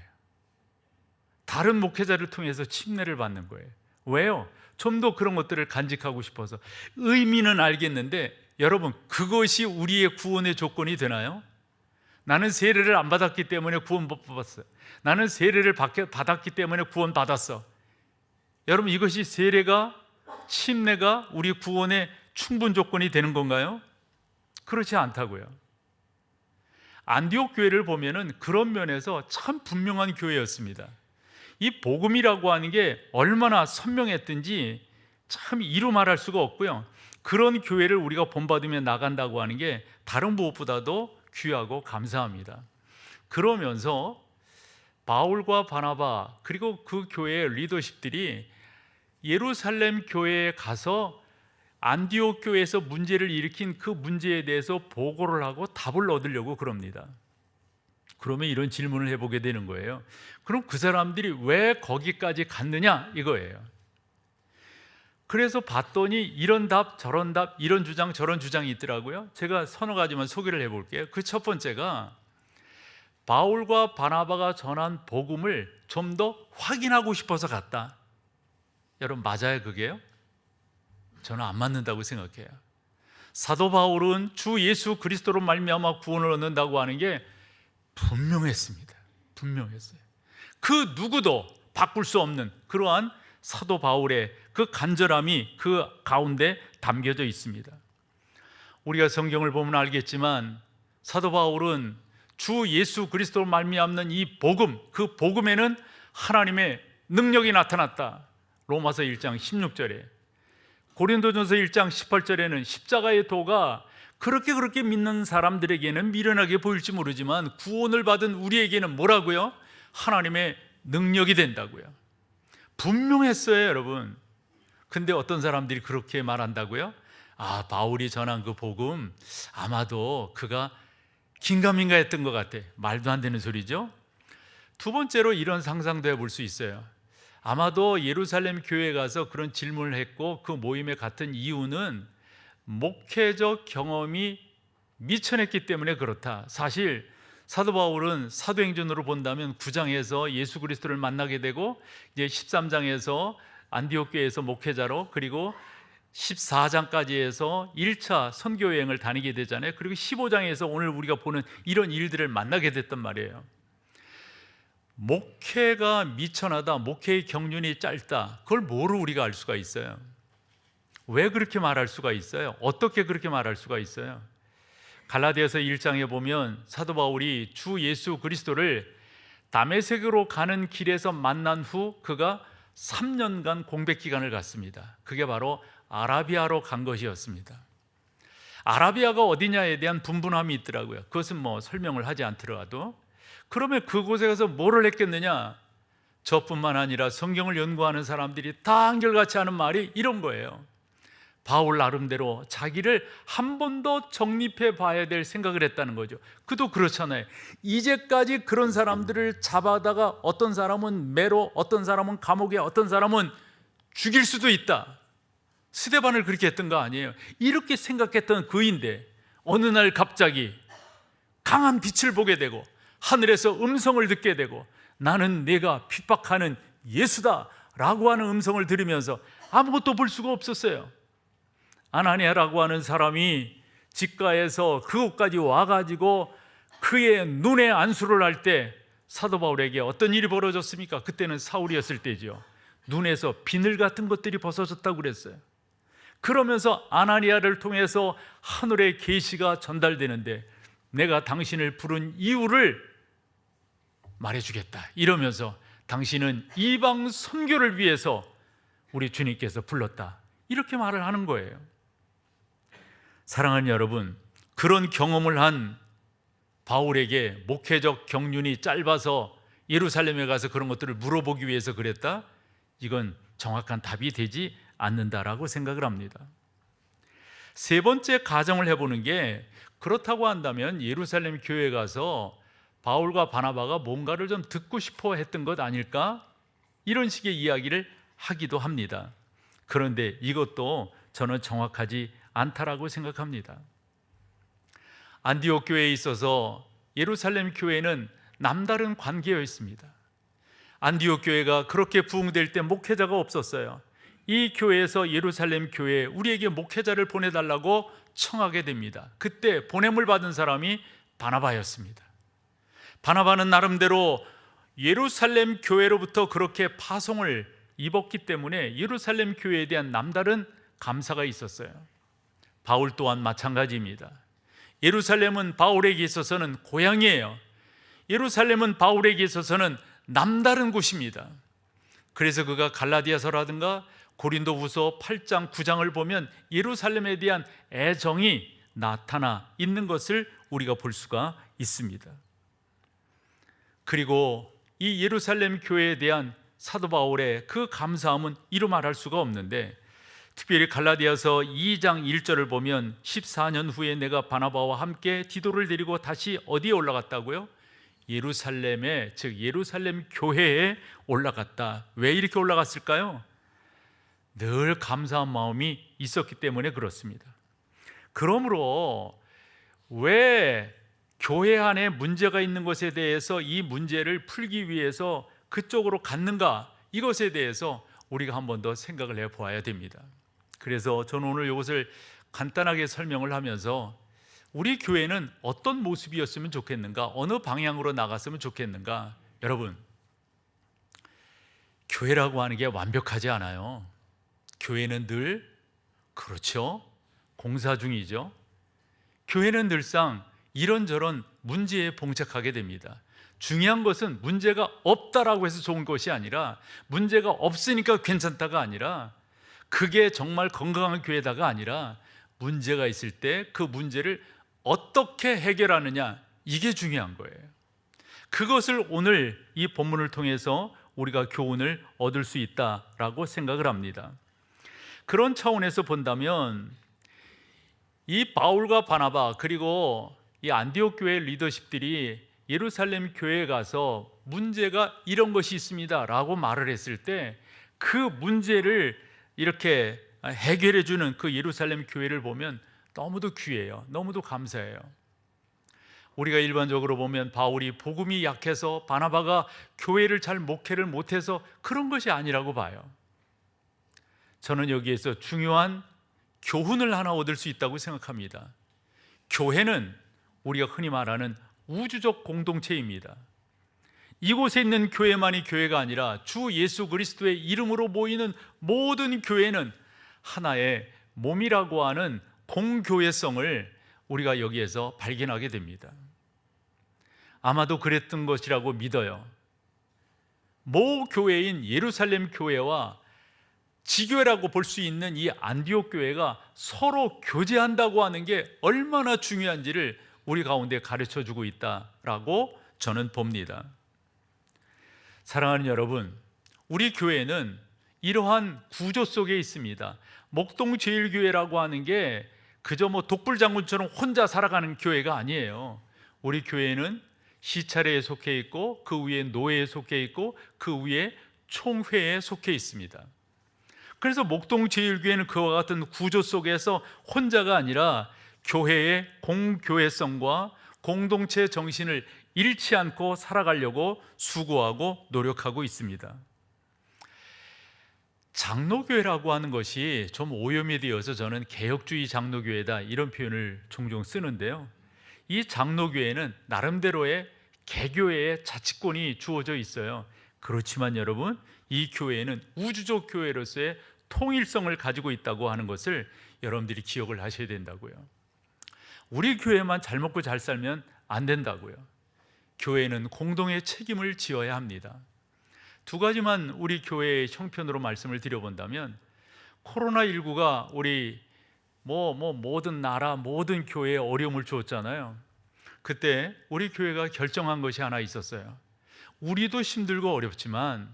다른 목회자를 통해서 침례를 받는 거예요. 왜요? 좀 더 그런 것들을 간직하고 싶어서. 의미는 알겠는데 여러분, 그것이 우리의 구원의 조건이 되나요? 나는 세례를 안 받았기 때문에 구원 못 받았어요. 나는 세례를 받았기 때문에 구원 받았어. 여러분, 이것이 세례가 침례가 우리 구원의 충분 조건이 되는 건가요? 그렇지 않다고요. 안디옥 교회를 보면은 그런 면에서 참 분명한 교회였습니다. 이 복음이라고 하는 게 얼마나 선명했든지 참 이루 말할 수가 없고요. 그런 교회를 우리가 본받으며 나간다고 하는 게 다른 무엇보다도 귀하고 감사합니다. 그러면서 바울과 바나바 그리고 그 교회의 리더십들이 예루살렘 교회에 가서 안디옥 교회에서 문제를 일으킨 그 문제에 대해서 보고를 하고 답을 얻으려고 그럽니다. 그러면 이런 질문을 해보게 되는 거예요. 그럼 그 사람들이 왜 거기까지 갔느냐 이거예요. 그래서 봤더니 이런 답 저런 답 이런 주장 저런 주장이 있더라고요. 제가 서너 가지만 소개를 해볼게요. 그 첫 번째가 바울과 바나바가 전한 복음을 좀 더 확인하고 싶어서 갔다. 여러분 맞아요 그게요? 저는 안 맞는다고 생각해요. 사도 바울은 주 예수 그리스도로 말미암아 구원을 얻는다고 하는 게 분명했습니다. 분명했어요. 그 누구도 바꿀 수 없는 그러한 사도 바울의 그 간절함이 그 가운데 담겨져 있습니다. 우리가 성경을 보면 알겠지만 사도 바울은 주 예수 그리스도로 말미암는 이 복음, 그 복음에는 하나님의 능력이 나타났다. 로마서 1장 16절에, 고린도전서 1장 18절에는 십자가의 도가 그렇게 믿는 사람들에게는 미련하게 보일지 모르지만 구원을 받은 우리에게는 뭐라고요? 하나님의 능력이 된다고요. 분명했어요, 여러분. 근데 어떤 사람들이 그렇게 말한다고요? 바울이 전한 그 복음 아마도 그가 긴가민가 했던 것 같아. 말도 안 되는 소리죠. 두 번째로 이런 상상도 해볼 수 있어요. 아마도 예루살렘 교회에 가서 그런 질문을 했고 그 모임에 갔던 이유는 목회적 경험이 미천했기 때문에 그렇다. 사실 사도 바울은 사도행전으로 본다면 9장에서 예수 그리스도를 만나게 되고 이제 13장에서 안디옥 교회에서 목회자로, 그리고 14장까지 해서 1차 선교 여행을 다니게 되잖아요. 그리고 15장에서 오늘 우리가 보는 이런 일들을 만나게 됐단 말이에요. 목회가 미천하다, 목회의 경륜이 짧다, 그걸 뭐로 우리가 알 수가 있어요? 왜 그렇게 말할 수가 있어요? 어떻게 그렇게 말할 수가 있어요? 갈라디아서 1장에 보면 사도 바울이 주 예수 그리스도를 다메섹으로 가는 길에서 만난 후 그가 3년간 공백 기간을 갖습니다. 그게 바로 아라비아로 간 것이었습니다. 아라비아가 어디냐에 대한 분분함이 있더라고요. 그것은 뭐 설명을 하지 않더라도. 그러면 그곳에 가서 뭐를 했겠느냐? 저뿐만 아니라 성경을 연구하는 사람들이 다 한결같이 하는 말이 이런 거예요. 바울 나름대로 자기를 한 번 더 정립해 봐야 될 생각을 했다는 거죠. 그도 그렇잖아요. 이제까지 그런 사람들을 잡아다가 어떤 사람은 매로, 어떤 사람은 감옥에, 어떤 사람은 죽일 수도 있다. 스데반을 그렇게 했던 거 아니에요. 이렇게 생각했던 그인데 어느 날 갑자기 강한 빛을 보게 되고 하늘에서 음성을 듣게 되고 나는 내가 핍박하는 예수다 라고 하는 음성을 들으면서 아무것도 볼 수가 없었어요. 아나니아라고 하는 사람이 집가에서 그곳까지 와가지고 그의 눈에 안수를 할 때 사도 바울에게 어떤 일이 벌어졌습니까? 그때는 사울이었을 때죠. 눈에서 비늘 같은 것들이 벗어졌다고 그랬어요. 그러면서 아나니아를 통해서 하늘의 계시가 전달되는데 내가 당신을 부른 이유를 말해주겠다 이러면서 당신은 이방 선교를 위해서 우리 주님께서 불렀다 이렇게 말을 하는 거예요. 사랑하는 여러분, 그런 경험을 한 바울에게 목회적 경륜이 짧아서 예루살렘에 가서 그런 것들을 물어보기 위해서 그랬다? 이건 정확한 답이 되지 않는다라고 생각을 합니다. 세 번째 가정을 해보는 게, 그렇다고 한다면 예루살렘 교회에 가서 바울과 바나바가 뭔가를 좀 듣고 싶어 했던 것 아닐까? 이런 식의 이야기를 하기도 합니다. 그런데 이것도 저는 정확하지 않다라고 생각합니다. 안디옥 교회에 있어서 예루살렘 교회는 남다른 관계였습니다. 안디옥 교회가 그렇게 부흥될 때 목회자가 없었어요. 이 교회에서 예루살렘 교회에 우리에게 목회자를 보내달라고 청하게 됩니다. 그때 보냄을 받은 사람이 바나바였습니다. 바나바는 나름대로 예루살렘 교회로부터 그렇게 파송을 입었기 때문에 예루살렘 교회에 대한 남다른 감사가 있었어요. 바울 또한 마찬가지입니다. 예루살렘은 바울에게 있어서는 고향이에요. 예루살렘은 바울에게 있어서는 남다른 곳입니다. 그래서 그가 갈라디아서라든가 고린도후서 8장 9장을 보면 예루살렘에 대한 애정이 나타나 있는 것을 우리가 볼 수가 있습니다. 그리고 이 예루살렘 교회에 대한 사도 바울의 그 감사함은 이루 말할 수가 없는데, 특별히 갈라디아서 2장 1절을 보면 14년 후에 내가 바나바와 함께 디도를 데리고 다시 어디에 올라갔다고요? 예루살렘에, 즉 예루살렘 교회에 올라갔다. 왜 이렇게 올라갔을까요? 늘 감사한 마음이 있었기 때문에 그렇습니다. 그러므로 왜 교회 안에 문제가 있는 것에 대해서 이 문제를 풀기 위해서 그쪽으로 갔는가, 이것에 대해서 우리가 한 번 더 생각을 해보아야 됩니다. 그래서 저는 오늘 이것을 간단하게 설명을 하면서 우리 교회는 어떤 모습이었으면 좋겠는가, 어느 방향으로 나갔으면 좋겠는가. 여러분, 교회라고 하는 게 완벽하지 않아요. 교회는 늘, 그렇죠, 공사 중이죠. 교회는 늘상 이런저런 문제에 봉착하게 됩니다. 중요한 것은 문제가 없다라고 해서 좋은 것이 아니라, 문제가 없으니까 괜찮다가 아니라, 그게 정말 건강한 교회다가 아니라, 문제가 있을 때 그 문제를 어떻게 해결하느냐, 이게 중요한 거예요. 그것을 오늘 이 본문을 통해서 우리가 교훈을 얻을 수 있다라고 생각을 합니다. 그런 차원에서 본다면 이 바울과 바나바 그리고 이 안디옥 교회 리더십들이 예루살렘 교회에 가서 문제가 이런 것이 있습니다 라고 말을 했을 때 그 문제를 이렇게 해결해 주는 그 예루살렘 교회를 보면 너무도 귀해요. 너무도 감사해요. 우리가 일반적으로 보면 바울이 복음이 약해서 바나바가 교회를 잘 목회를 못해서 그런 것이 아니라고 봐요. 저는 여기에서 중요한 교훈을 하나 얻을 수 있다고 생각합니다. 교회는 우리가 흔히 말하는 우주적 공동체입니다. 이곳에 있는 교회만이 교회가 아니라 주 예수 그리스도의 이름으로 모이는 모든 교회는 하나의 몸이라고 하는 공교회성을 우리가 여기에서 발견하게 됩니다. 아마도 그랬던 것이라고 믿어요. 모 교회인 예루살렘 교회와 지교회라고 볼 수 있는 이 안디옥 교회가 서로 교제한다고 하는 게 얼마나 중요한지를 우리 가운데 가르쳐 주고 있다라고 저는 봅니다. 사랑하는 여러분, 우리 교회는 이러한 구조 속에 있습니다. 목동제일교회라고 하는 게 그저 독불장군처럼 혼자 살아가는 교회가 아니에요. 우리 교회는 시차례에 속해 있고 그 위에 노회에 속해 있고 그 위에 총회에 속해 있습니다. 그래서 목동제일교회는 그와 같은 구조 속에서 혼자가 아니라 교회의 공교회성과 공동체 정신을 잃지 않고 살아가려고 수고하고 노력하고 있습니다. 장로교회라고 하는 것이 좀 오염이 되어서 저는 개혁주의 장로교회다 이런 표현을 종종 쓰는데요. 이 장로교회는 나름대로의 개교회의 자치권이 주어져 있어요. 그렇지만 여러분, 이 교회는 우주적 교회로서의 통일성을 가지고 있다고 하는 것을 여러분들이 기억을 하셔야 된다고요. 우리 교회만 잘 먹고 잘 살면 안 된다고요. 교회는 공동의 책임을 지어야 합니다. 두 가지만 우리 교회의 형편으로 말씀을 드려본다면, 코로나19가 우리 모든 나라 모든 교회에 어려움을 주었잖아요. 그때 우리 교회가 결정한 것이 하나 있었어요. 우리도 힘들고 어렵지만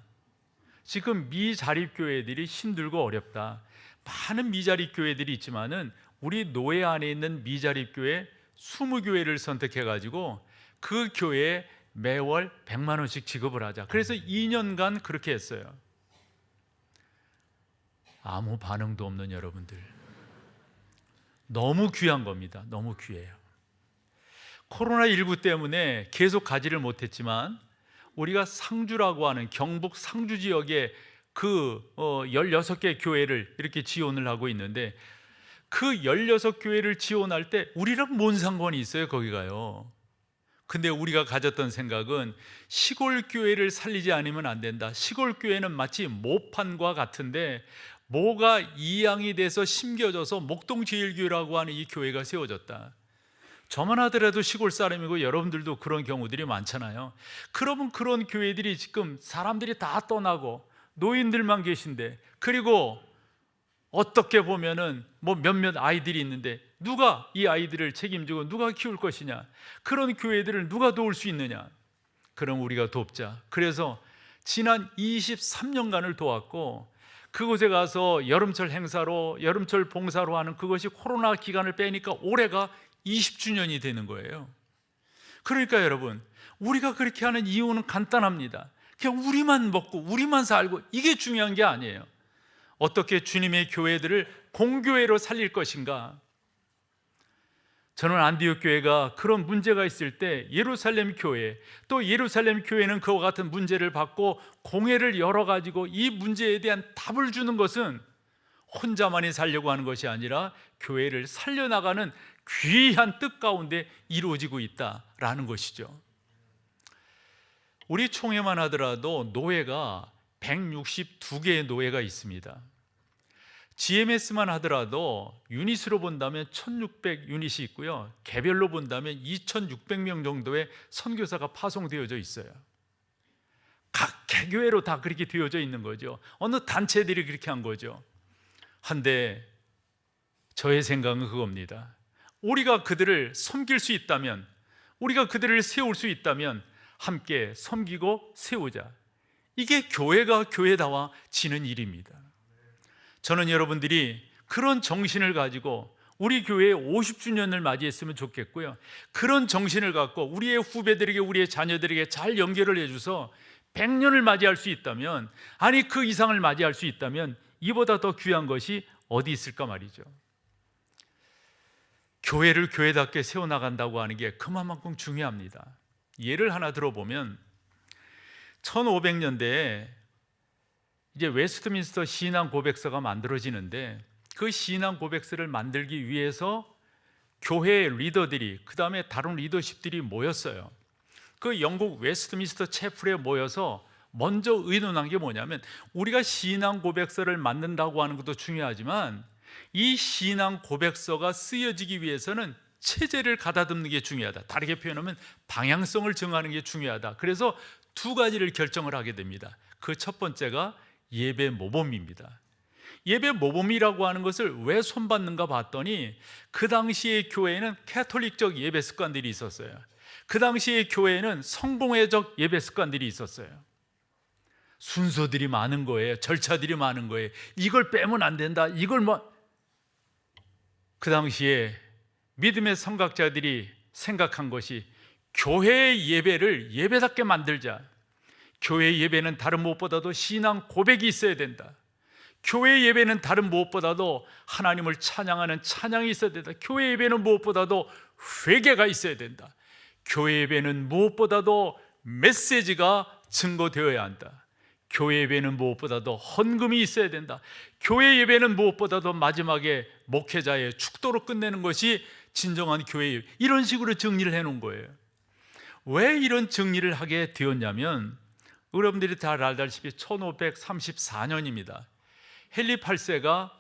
지금 미자립교회들이 힘들고 어렵다. 많은 미자립교회들이 있지만은 우리 노예 안에 있는 미자립교회 20교회를 선택해가지고 그 교회에 매월 100만 원씩 지급을 하자. 그래서 2년간 그렇게 했어요. 아무 반응도 없는 여러분들, 너무 귀한 겁니다. 너무 귀해요. 코로나19 때문에 계속 가지를 못했지만 우리가 상주라고 하는 경북 상주 지역에 그 16개 교회를 이렇게 지원을 하고 있는데, 그 16교회를 지원할 때 우리랑 뭔 상관이 있어요? 거기 가요. 근데 우리가 가졌던 생각은 시골 교회를 살리지 않으면 안 된다. 시골 교회는 마치 모판과 같은데 모가 이양이 돼서 심겨져서 목동제일교회라고 하는 이 교회가 세워졌다. 저만 하더라도 시골 사람이고 여러분들도 그런 경우들이 많잖아요. 그러면 그런 교회들이 지금 사람들이 다 떠나고 노인들만 계신데, 그리고 어떻게 보면은 몇몇 아이들이 있는데 누가 이 아이들을 책임지고 누가 키울 것이냐? 그런 교회들을 누가 도울 수 있느냐? 그럼 우리가 돕자. 그래서 지난 23년간을 도왔고, 그곳에 가서 여름철 행사로, 여름철 봉사로 하는 그것이 코로나 기간을 빼니까 올해가 20주년이 되는 거예요. 그러니까 여러분, 우리가 그렇게 하는 이유는 간단합니다. 그냥 우리만 먹고 우리만 살고 이게 중요한 게 아니에요. 어떻게 주님의 교회들을 공교회로 살릴 것인가? 저는 안디옥 교회가 그런 문제가 있을 때 예루살렘 교회, 또 예루살렘 교회는 그와 같은 문제를 받고 공회를 열어가지고 이 문제에 대한 답을 주는 것은 혼자만이 살려고 하는 것이 아니라 교회를 살려나가는 귀한 뜻 가운데 이루어지고 있다라는 것이죠. 우리 총회만 하더라도 노회가 162개의 노회가 있습니다. GMS만 하더라도 유닛으로 본다면 1600 유닛이 있고요, 개별로 본다면 2600명 정도의 선교사가 파송되어져 있어요. 각 개교회로 다 그렇게 되어져 있는 거죠. 어느 단체들이 그렇게 한 거죠. 한데 저의 생각은 그겁니다. 우리가 그들을 섬길 수 있다면, 우리가 그들을 세울 수 있다면 함께 섬기고 세우자. 이게 교회가 교회다워지는 일입니다. 저는 여러분들이 그런 정신을 가지고 우리 교회의 50주년을 맞이했으면 좋겠고요. 그런 정신을 갖고 우리의 후배들에게, 우리의 자녀들에게 잘 연결을 해줘서 100년을 맞이할 수 있다면, 아니 그 이상을 맞이할 수 있다면 이보다 더 귀한 것이 어디 있을까 말이죠. 교회를 교회답게 세워나간다고 하는 게 그만큼 중요합니다. 예를 하나 들어보면 1500년대에 이제 웨스트민스터 신앙 고백서가 만들어지는데, 그 신앙 고백서를 만들기 위해서 교회 리더들이, 그 다음에 다른 리더십들이 모였어요. 그 영국 웨스트민스터 채플에 모여서 먼저 의논한 게 뭐냐면, 우리가 신앙 고백서를 만든다고 하는 것도 중요하지만 이 신앙 고백서가 쓰여지기 위해서는 체제를 가다듬는 게 중요하다. 다르게 표현하면 방향성을 정하는 게 중요하다. 그래서 두 가지를 결정을 하게 됩니다. 그 첫 번째가 예배 모범입니다. 예배 모범이라고 하는 것을 왜 손받는가 봤더니, 그 당시의 교회에는 캐톨릭적 예배 습관들이 있었어요. 그 당시의 교회에는 성공회적 예배 습관들이 있었어요. 순서들이 많은 거예요. 절차들이 많은 거예요. 이걸 빼면 안 된다. 그 당시에 믿음의 선각자들이 생각한 것이, 교회의 예배를 예배답게 만들자. 교회 예배는 다른 무엇보다도 신앙 고백이 있어야 된다. 교회 예배는 다른 무엇보다도 하나님을 찬양하는 찬양이 있어야 된다. 교회 예배는 무엇보다도 회개가 있어야 된다. 교회 예배는 무엇보다도 메시지가 증거되어야 한다. 교회 예배는 무엇보다도 헌금이 있어야 된다. 교회 예배는 무엇보다도 마지막에 목회자의 축도로 끝내는 것이 진정한 교회 예배. 이런 식으로 정리를 해놓은 거예요. 왜 이런 정리를 하게 되었냐면, 여러분들이 다 알다시피 1534년입니다. 헨리 8세가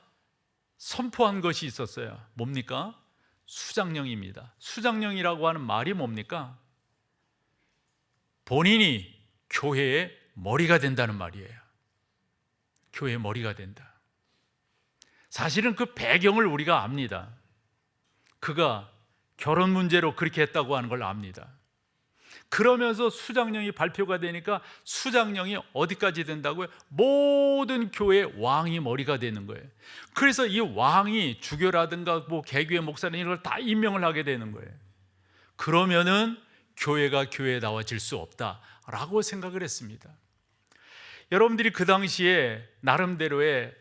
선포한 것이 있었어요. 뭡니까? 수장령입니다. 수장령이라고 하는 말이 뭡니까? 본인이 교회의 머리가 된다는 말이에요. 교회의 머리가 된다. 사실은 그 배경을 우리가 압니다. 그가 결혼 문제로 그렇게 했다고 하는 걸 압니다. 그러면서 수장령이 발표가 되니까 수장령이 어디까지 된다고요? 모든 교회의 왕이 머리가 되는 거예요. 그래서 이 왕이 주교라든가 개교의 목사님 이런 걸 다 임명을 하게 되는 거예요. 그러면은 교회가 교회다워질 수 없다라고 생각을 했습니다. 여러분들이 그 당시에 나름대로의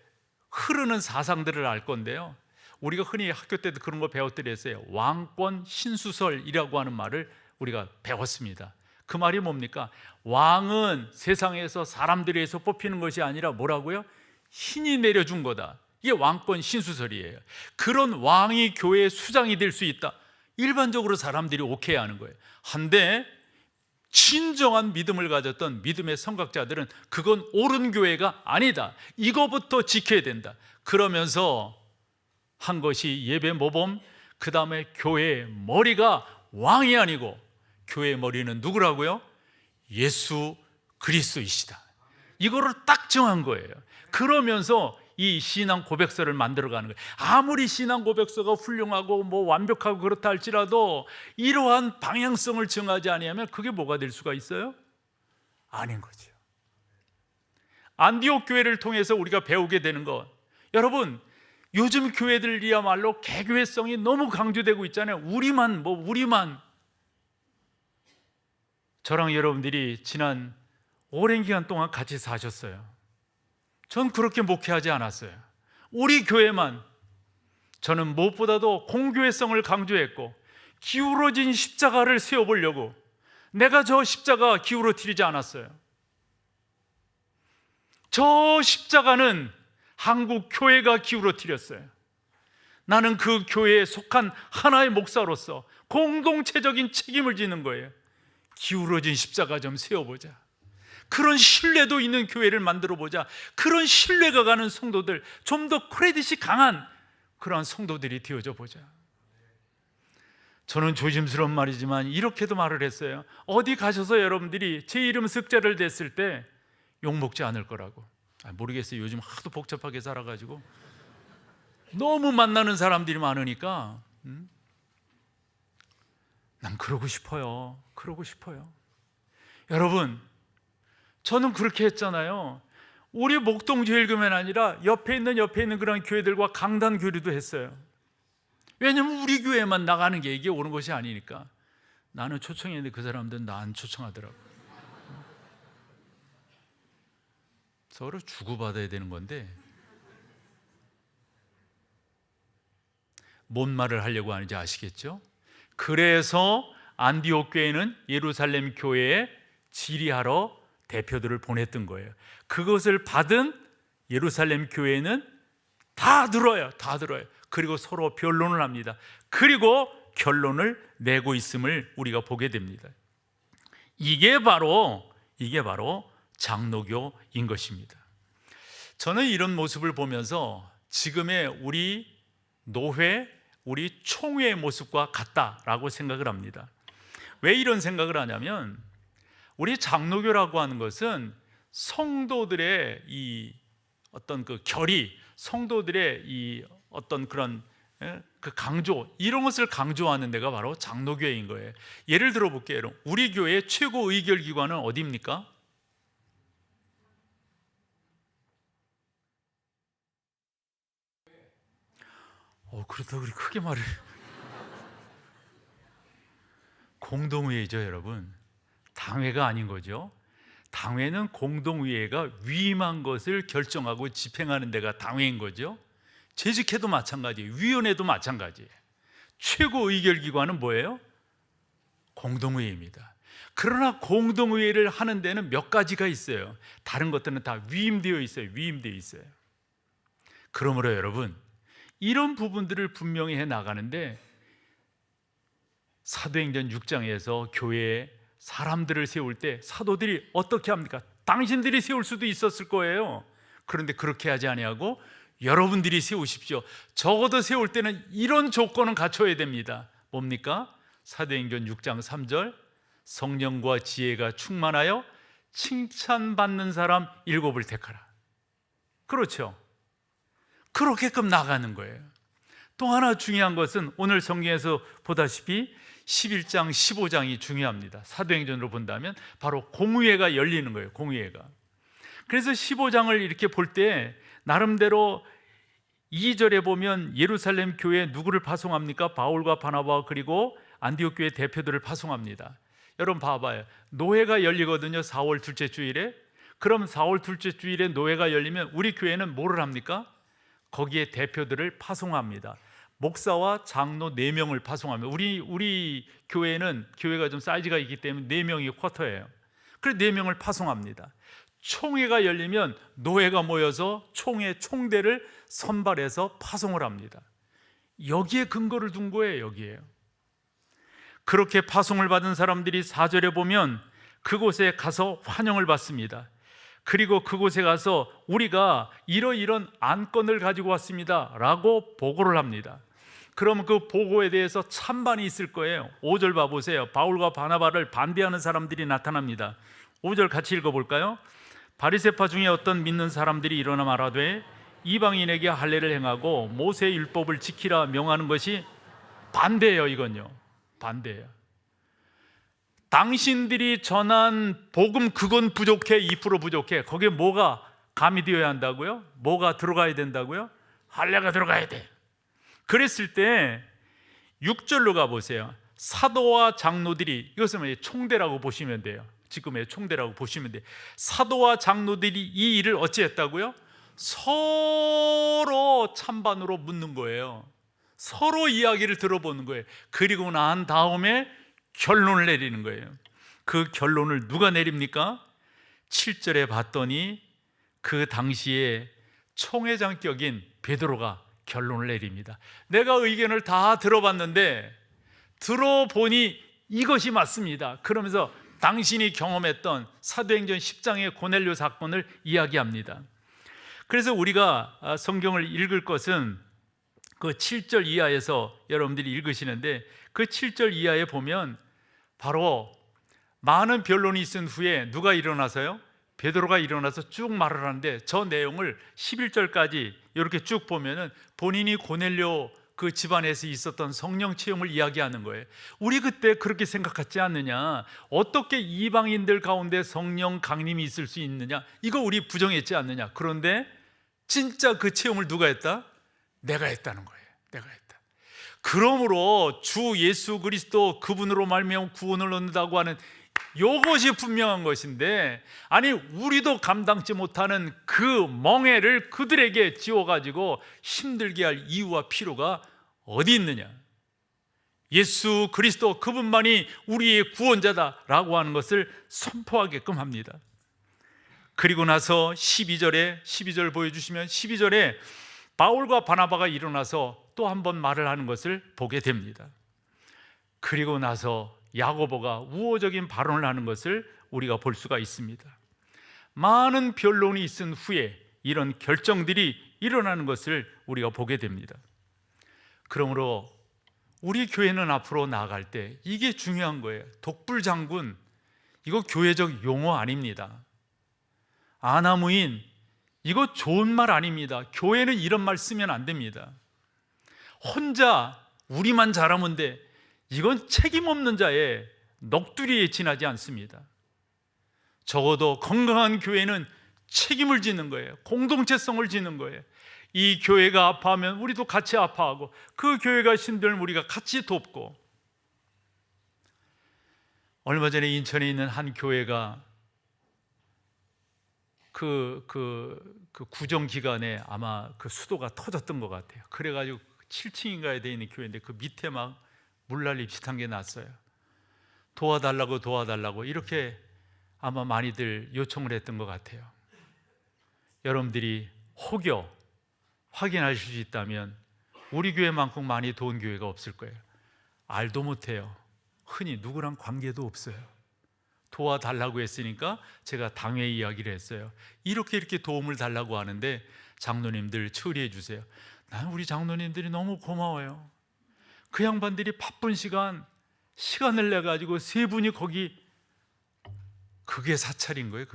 흐르는 사상들을 알 건데요, 우리가 흔히 학교 때도 그런 거 배웠더랬어요. 왕권 신수설이라고 하는 말을 우리가 배웠습니다. 그 말이 뭡니까? 왕은 세상에서 사람들에서 뽑히는 것이 아니라 뭐라고요? 신이 내려준 거다. 이게 왕권 신수설이에요. 그런 왕이 교회의 수장이 될 수 있다. 일반적으로 사람들이 오케이 하는 거예요. 한데 진정한 믿음을 가졌던 믿음의 선각자들은 그건 옳은 교회가 아니다. 이거부터 지켜야 된다. 그러면서 한 것이 예배 모범, 그 다음에 교회의 머리가 왕이 아니고 교회의 머리는 누구라고요? 예수 그리스도이시다. 이거를 딱 정한 거예요. 그러면서 이 신앙 고백서를 만들어가는 거예요. 아무리 신앙 고백서가 훌륭하고 완벽하고 그렇다 할지라도 이러한 방향성을 정하지 아니하면 그게 뭐가 될 수가 있어요? 아닌 거죠. 안디옥 교회를 통해서 우리가 배우게 되는 것, 여러분 요즘 교회들이야말로 개교회성이 너무 강조되고 있잖아요. 우리만. 저랑 여러분들이 지난 오랜 기간 동안 같이 사셨어요. 전 그렇게 목회하지 않았어요. 우리 교회만. 저는 무엇보다도 공교회성을 강조했고 기울어진 십자가를 세워보려고, 내가 저 십자가 기울어뜨리지 않았어요. 저 십자가는 한국 교회가 기울어뜨렸어요. 나는 그 교회에 속한 하나의 목사로서 공동체적인 책임을 지는 거예요. 기울어진 십자가 좀 세워보자. 그런 신뢰도 있는 교회를 만들어보자. 그런 신뢰가 가는 성도들, 좀 더 크레딧이 강한 그러한 성도들이 되어져 보자. 저는 조심스러운 말이지만 이렇게도 말을 했어요. 어디 가셔서 여러분들이 제 이름 습자를 댔을 때 욕먹지 않을 거라고. 모르겠어요. 요즘 하도 복잡하게 살아가지고 너무 만나는 사람들이 많으니까 난 그러고 싶어요. 여러분, 저는 그렇게 했잖아요. 우리 목동제일교회는 아니라 옆에 있는 그런 교회들과 강단 교류도 했어요. 왜냐하면 우리 교회만 나가는 게 이게 오는 것이 아니니까. 나는 초청했는데 그 사람들은 나 안 초청하더라고. 서로 주고받아야 되는 건데 뭔 말을 하려고 하는지 아시겠죠? 그래서 안디옥 교회는 예루살렘 교회에 질의하러 대표들을 보냈던 거예요. 그것을 받은 예루살렘 교회는 다 들어요. 그리고 서로 변론을 합니다. 그리고 결론을 내고 있음을 우리가 보게 됩니다. 이게 바로 장로교인 것입니다. 저는 이런 모습을 보면서 지금의 우리 노회, 우리 총회의 모습과 같다라고 생각을 합니다. 왜 이런 생각을 하냐면 우리 장로교라고 하는 것은 성도들의 이 어떤 그 결의, 성도들의 이 어떤 그런 그 강조, 이런 것을 강조하는 데가 바로 장로교회인 거예요. 예를 들어 볼게요. 우리 교회의 최고 의결 기관은 어디입니까? 그렇다고 그리 크게 말을. 공동회의죠, 여러분. 당회가 아닌 거죠. 당회는 공동회의가 위임한 것을 결정하고 집행하는 데가 당회인 거죠. 재직회도 마찬가지예요. 위원회도 마찬가지예요. 최고 의결기관은 뭐예요? 공동회의입니다. 그러나 공동회의를 하는 데는 몇 가지가 있어요. 다른 것들은 다 위임되어 있어요. 그러므로 여러분, 이런 부분들을 분명히 해 나가는데 사도행전 6장에서 교회에 사람들을 세울 때 사도들이 어떻게 합니까? 당신들이 세울 수도 있었을 거예요. 그런데 그렇게 하지 아니하고 여러분들이 세우십시오. 적어도 세울 때는 이런 조건은 갖춰야 됩니다. 뭡니까? 사도행전 6장 3절, 성령과 지혜가 충만하여 칭찬받는 사람 7을 택하라. 그렇죠? 그렇게끔 나가는 거예요. 또 하나 중요한 것은 오늘 성경에서 보다시피 11장, 15장이 중요합니다. 사도행전으로 본다면 바로 공의회가 열리는 거예요. 공의회가. 그래서 15장을 이렇게 볼 때 나름대로 2절에 보면 예루살렘 교회에 누구를 파송합니까? 바울과 바나바 그리고 안디옥 교회 대표들을 파송합니다. 여러분 봐봐요. 노회가 열리거든요. 4월 둘째 주일에. 그럼 4월 둘째 주일에 노회가 열리면 우리 교회는 뭐를 합니까? 거기에 대표들을 파송합니다. 목사와 장로 4명을 파송합니다. 우리 교회는 교회가 좀 사이즈가 있기 때문에 4명이 쿼터예요. 그래서 4명을 파송합니다. 총회가 열리면 노회가 모여서 총회 총대를 선발해서 파송을 합니다. 여기에 근거를 둔 거예요. 여기에요. 그렇게 파송을 받은 사람들이 4절에 보면 그곳에 가서 환영을 받습니다. 그리고 그곳에 가서 우리가 이런 안건을 가지고 왔습니다 라고 보고를 합니다. 그럼 그 보고에 대해서 찬반이 있을 거예요. 5절 봐보세요. 바울과 바나바를 반대하는 사람들이 나타납니다. 5절 같이 읽어볼까요? 바리새파 중에 어떤 믿는 사람들이 일어나 말하되 이방인에게 할례를 행하고 모세의 율법을 지키라 명하는 것이 반대예요. 이건요, 반대예요. 당신들이 전한 복음 그건 부족해. 2% 부족해. 거기에 뭐가 가미되어야 한다고요? 뭐가 들어가야 된다고요? 할례가 들어가야 돼. 그랬을 때 6절로 가보세요. 사도와 장로들이, 이것은 총대라고 보시면 돼요. 지금의 총대라고 보시면 돼요. 사도와 장로들이 이 일을 어찌했다고요? 서로 찬반으로 묻는 거예요. 서로 이야기를 들어보는 거예요. 그리고 난 다음에 결론을 내리는 거예요. 그 결론을 누가 내립니까? 7절에 봤더니 그 당시에 총회장격인 베드로가 결론을 내립니다. 내가 의견을 다 들어봤는데 들어보니 이것이 맞습니다. 그러면서 당신이 경험했던 사도행전 10장의 고넬료 사건을 이야기합니다. 그래서 우리가 성경을 읽을 것은 그 7절 이하에서 여러분들이 읽으시는데 그 7절 이하에 보면 바로 많은 변론이 있은 후에 누가 일어나서요? 베드로가 일어나서 쭉 말을 하는데 저 내용을 11절까지 이렇게 쭉 보면은 본인이 고넬료 그 집안에서 있었던 성령 체험을 이야기하는 거예요. 우리 그때 그렇게 생각하지 않느냐? 어떻게 이방인들 가운데 성령 강림이 있을 수 있느냐? 이거 우리 부정했지 않느냐? 그런데 진짜 그 체험을 누가 했다? 내가 했다는 거예요. 내가 했다. 그러므로 주 예수 그리스도 그분으로 말미암아 구원을 얻는다고 하는 이것이 분명한 것인데, 아니 우리도 감당치 못하는 그 멍해를 그들에게 지워가지고 힘들게 할 이유와 필요가 어디 있느냐? 예수 그리스도 그분만이 우리의 구원자다라고 하는 것을 선포하게끔 합니다. 그리고 나서 12절 보여주시면 12절에 바울과 바나바가 일어나서 또 한 번 말을 하는 것을 보게 됩니다. 그리고 나서 야고보가 우호적인 발언을 하는 것을 우리가 볼 수가 있습니다. 많은 변론이 있은 후에 이런 결정들이 일어나는 것을 우리가 보게 됩니다. 그러므로 우리 교회는 앞으로 나아갈 때 이게 중요한 거예요. 독불장군, 이거 교회적 용어 아닙니다. 아나무인, 이거 좋은 말 아닙니다. 교회는 이런 말 쓰면 안 됩니다. 혼자 우리만 잘하면 돼, 이건 책임 없는 자의 넋두리에 지나지 않습니다. 적어도 건강한 교회는 책임을 지는 거예요. 공동체성을 지는 거예요. 이 교회가 아파하면 우리도 같이 아파하고, 그 교회가 힘들면 우리가 같이 돕고. 얼마 전에 인천에 있는 한 교회가 그 구정 기간에 아마 그 수도가 터졌던 것 같아요. 그래가지고 7층인가에 돼 있는 교회인데 그 밑에 막 물난리 비슷한 게 났어요. 도와달라고 이렇게 아마 많이들 요청을 했던 것 같아요. 여러분들이 혹여 확인하실 수 있다면 우리 교회만큼 많이 도운 교회가 없을 거예요. 알도 못해요. 흔히 누구랑 관계도 없어요. 도와달라고 했으니까 제가 당회 이야기를 했어요. 이렇게 도움을 달라고 하는데 장로님들 처리해 주세요. 난 우리 장로님들이 너무 고마워요. 그 양반들이 바쁜 시간을 내가지고 세 분이 그게 사찰인 거예요.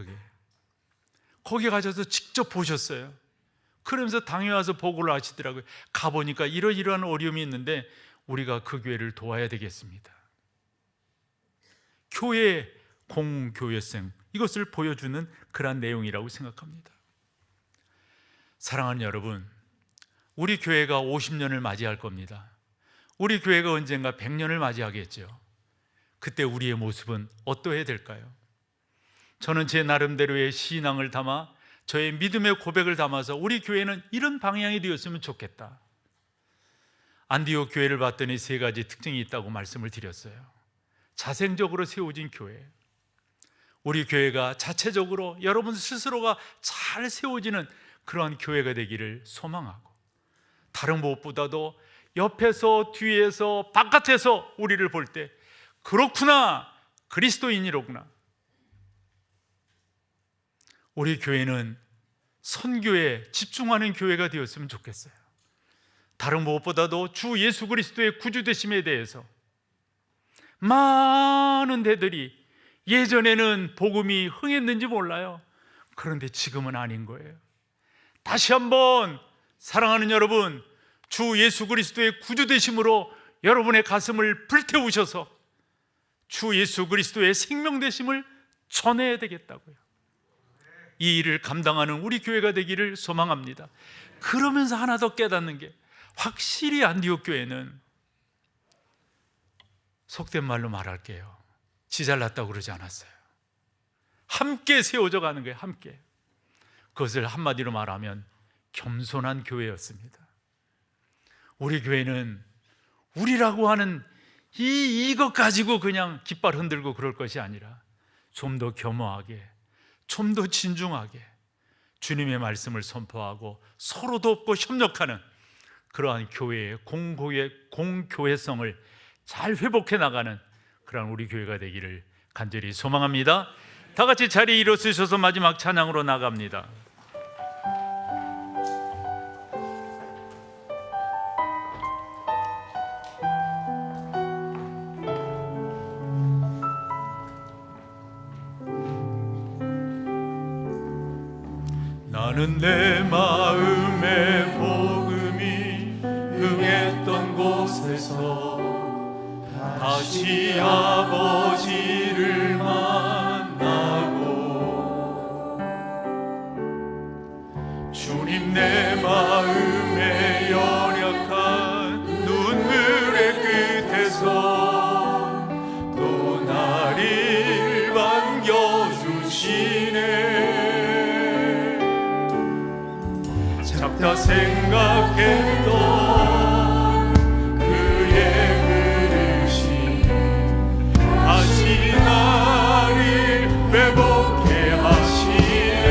거기 가셔서 직접 보셨어요. 그러면서 당에 와서 보고를 하시더라고요. 가보니까 이러이러한 어려움이 있는데 우리가 그 교회를 도와야 되겠습니다. 교회 공교회성, 이것을 보여주는 그런 내용이라고 생각합니다. 사랑하는 여러분, 우리 교회가 50년을 맞이할 겁니다. 우리 교회가 언젠가 100년을 맞이하겠죠. 그때 우리의 모습은 어떠해야 될까요? 저는 제 나름대로의 신앙을 담아, 저의 믿음의 고백을 담아서 우리 교회는 이런 방향이 되었으면 좋겠다. 안디옥 교회를 봤더니 세 가지 특징이 있다고 말씀을 드렸어요. 자생적으로 세워진 교회, 우리 교회가 자체적으로 여러분 스스로가 잘 세워지는 그러한 교회가 되기를 소망하고, 다른 무엇보다도 옆에서 뒤에서 바깥에서 우리를 볼 때 그렇구나, 그리스도인이로구나. 우리 교회는 선교에 집중하는 교회가 되었으면 좋겠어요. 다른 무엇보다도 주 예수 그리스도의 구주되심에 대해서 많은 데들이 예전에는 복음이 흥했는지 몰라요. 그런데 지금은 아닌 거예요. 다시 한번 사랑하는 여러분, 주 예수 그리스도의 구주되심으로 여러분의 가슴을 불태우셔서 주 예수 그리스도의 생명되심을 전해야 되겠다고요. 이 일을 감당하는 우리 교회가 되기를 소망합니다. 그러면서 하나 더 깨닫는 게, 확실히 안디옥 교회는 속된 말로 말할게요, 지 잘났다고 그러지 않았어요. 함께 세워져 가는 거예요. 함께. 그것을 한마디로 말하면 겸손한 교회였습니다. 우리 교회는 우리라고 하는 이것 가지고 그냥 깃발 흔들고 그럴 것이 아니라 좀 더 겸허하게, 좀 더 진중하게 주님의 말씀을 선포하고 서로 돕고 협력하는 그러한 교회의 공교회성을 잘 회복해 나가는 그러한 우리 교회가 되기를 간절히 소망합니다. 다 같이 자리에 일어서셔서 마지막 찬양으로 나갑니다. 나는 내 마음의 복음이 흥했던 곳에서 다시 아버지를 만나고, 주님 내 마음의 연약한 눈물 생각했던 그의 그릇이 다시 나를 회복해 하시네.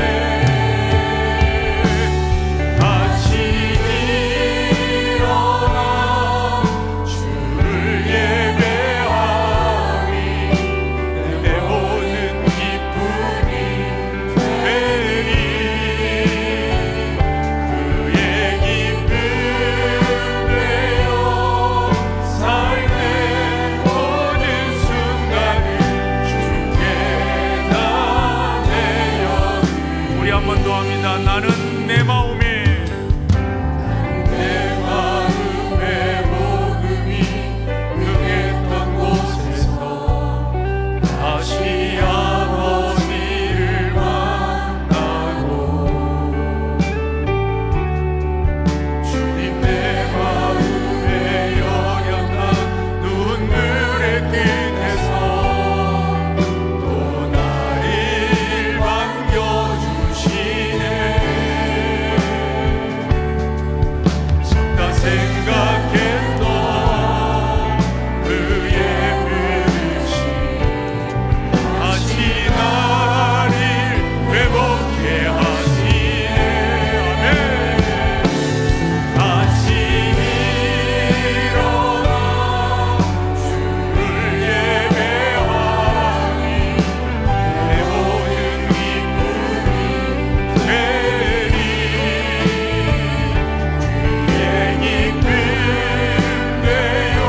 다시 일어나 주를 예배하리. 내 모든 기쁨이 되리. 그의 기쁨 되어 삶의 모든 순간을 주께 다 내어. 우리 한 번 더 합니다. 나는 내 마음에 복음이 응했던 곳에서 다시 아버지를 만나고 주님 내 마음에 여겼던 눈물의 끝에서 또 나를 반겨주시네. 잠깐 생각했던 그의 그릇이 다시 나를 회복해 하시네. 아멘. 다시 일어나 주를 예배하니 내 모든 기쁨이 되리. 그의 기쁨 되어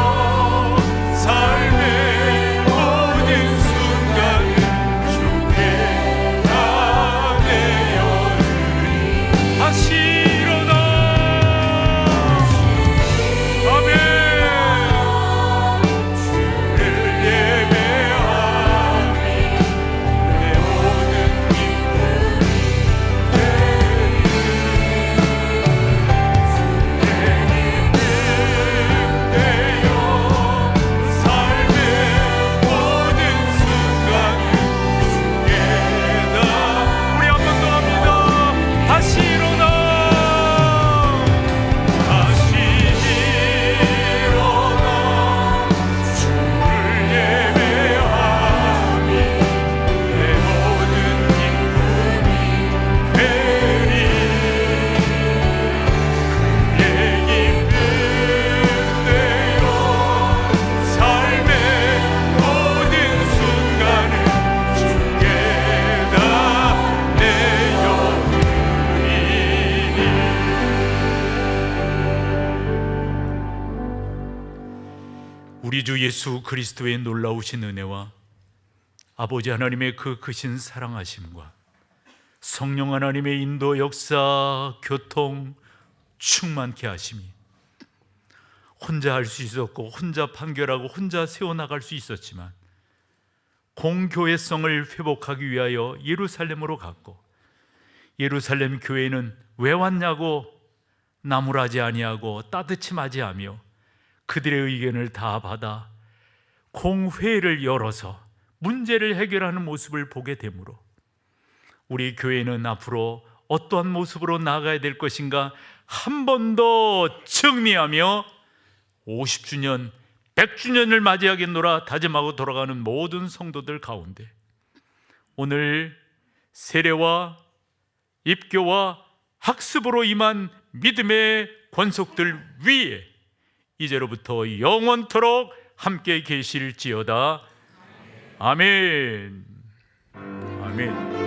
삶의 모든 순간을 주께 다 내어드리. 다시 일어나 아멘. 주를 예배하니 내 모든 기쁨이 되리. 되어 삶의 모든 순간을 주께 다. 우리 한 번 더 합니다. 다시 일어나 다시 일어나 주를 예배하니 내 모든 기쁨이 되리. 그의 기쁨 되어 삶의 모든 순간을 주께 다 내어드리니. 우리 주 예수 그리스도의 놀라우신 은혜와 아버지 하나님의 그 크신 사랑하심과 성령 하나님의 인도 역사 교통 충만케 하심이 혼자 할 수 있었고 혼자 판결하고 혼자 세워나갈 수 있었지만 공교회성을 회복하기 위하여 예루살렘으로 갔고 예루살렘 교회는 왜 왔냐고 나무라지 아니하고 따뜻침하지 하며 그들의 의견을 다 받아 공회를 열어서 문제를 해결하는 모습을 보게 되므로 우리 교회는 앞으로 어떠한 모습으로 나아가야 될 것인가 한 번 더 정리하며 50주년, 100주년을 맞이하겠노라 다짐하고 돌아가는 모든 성도들 가운데 오늘 세례와 입교와 학습으로 임한 믿음의 권속들 위에 이제로부터 영원토록 함께 계실지어다. 아멘. 아멘.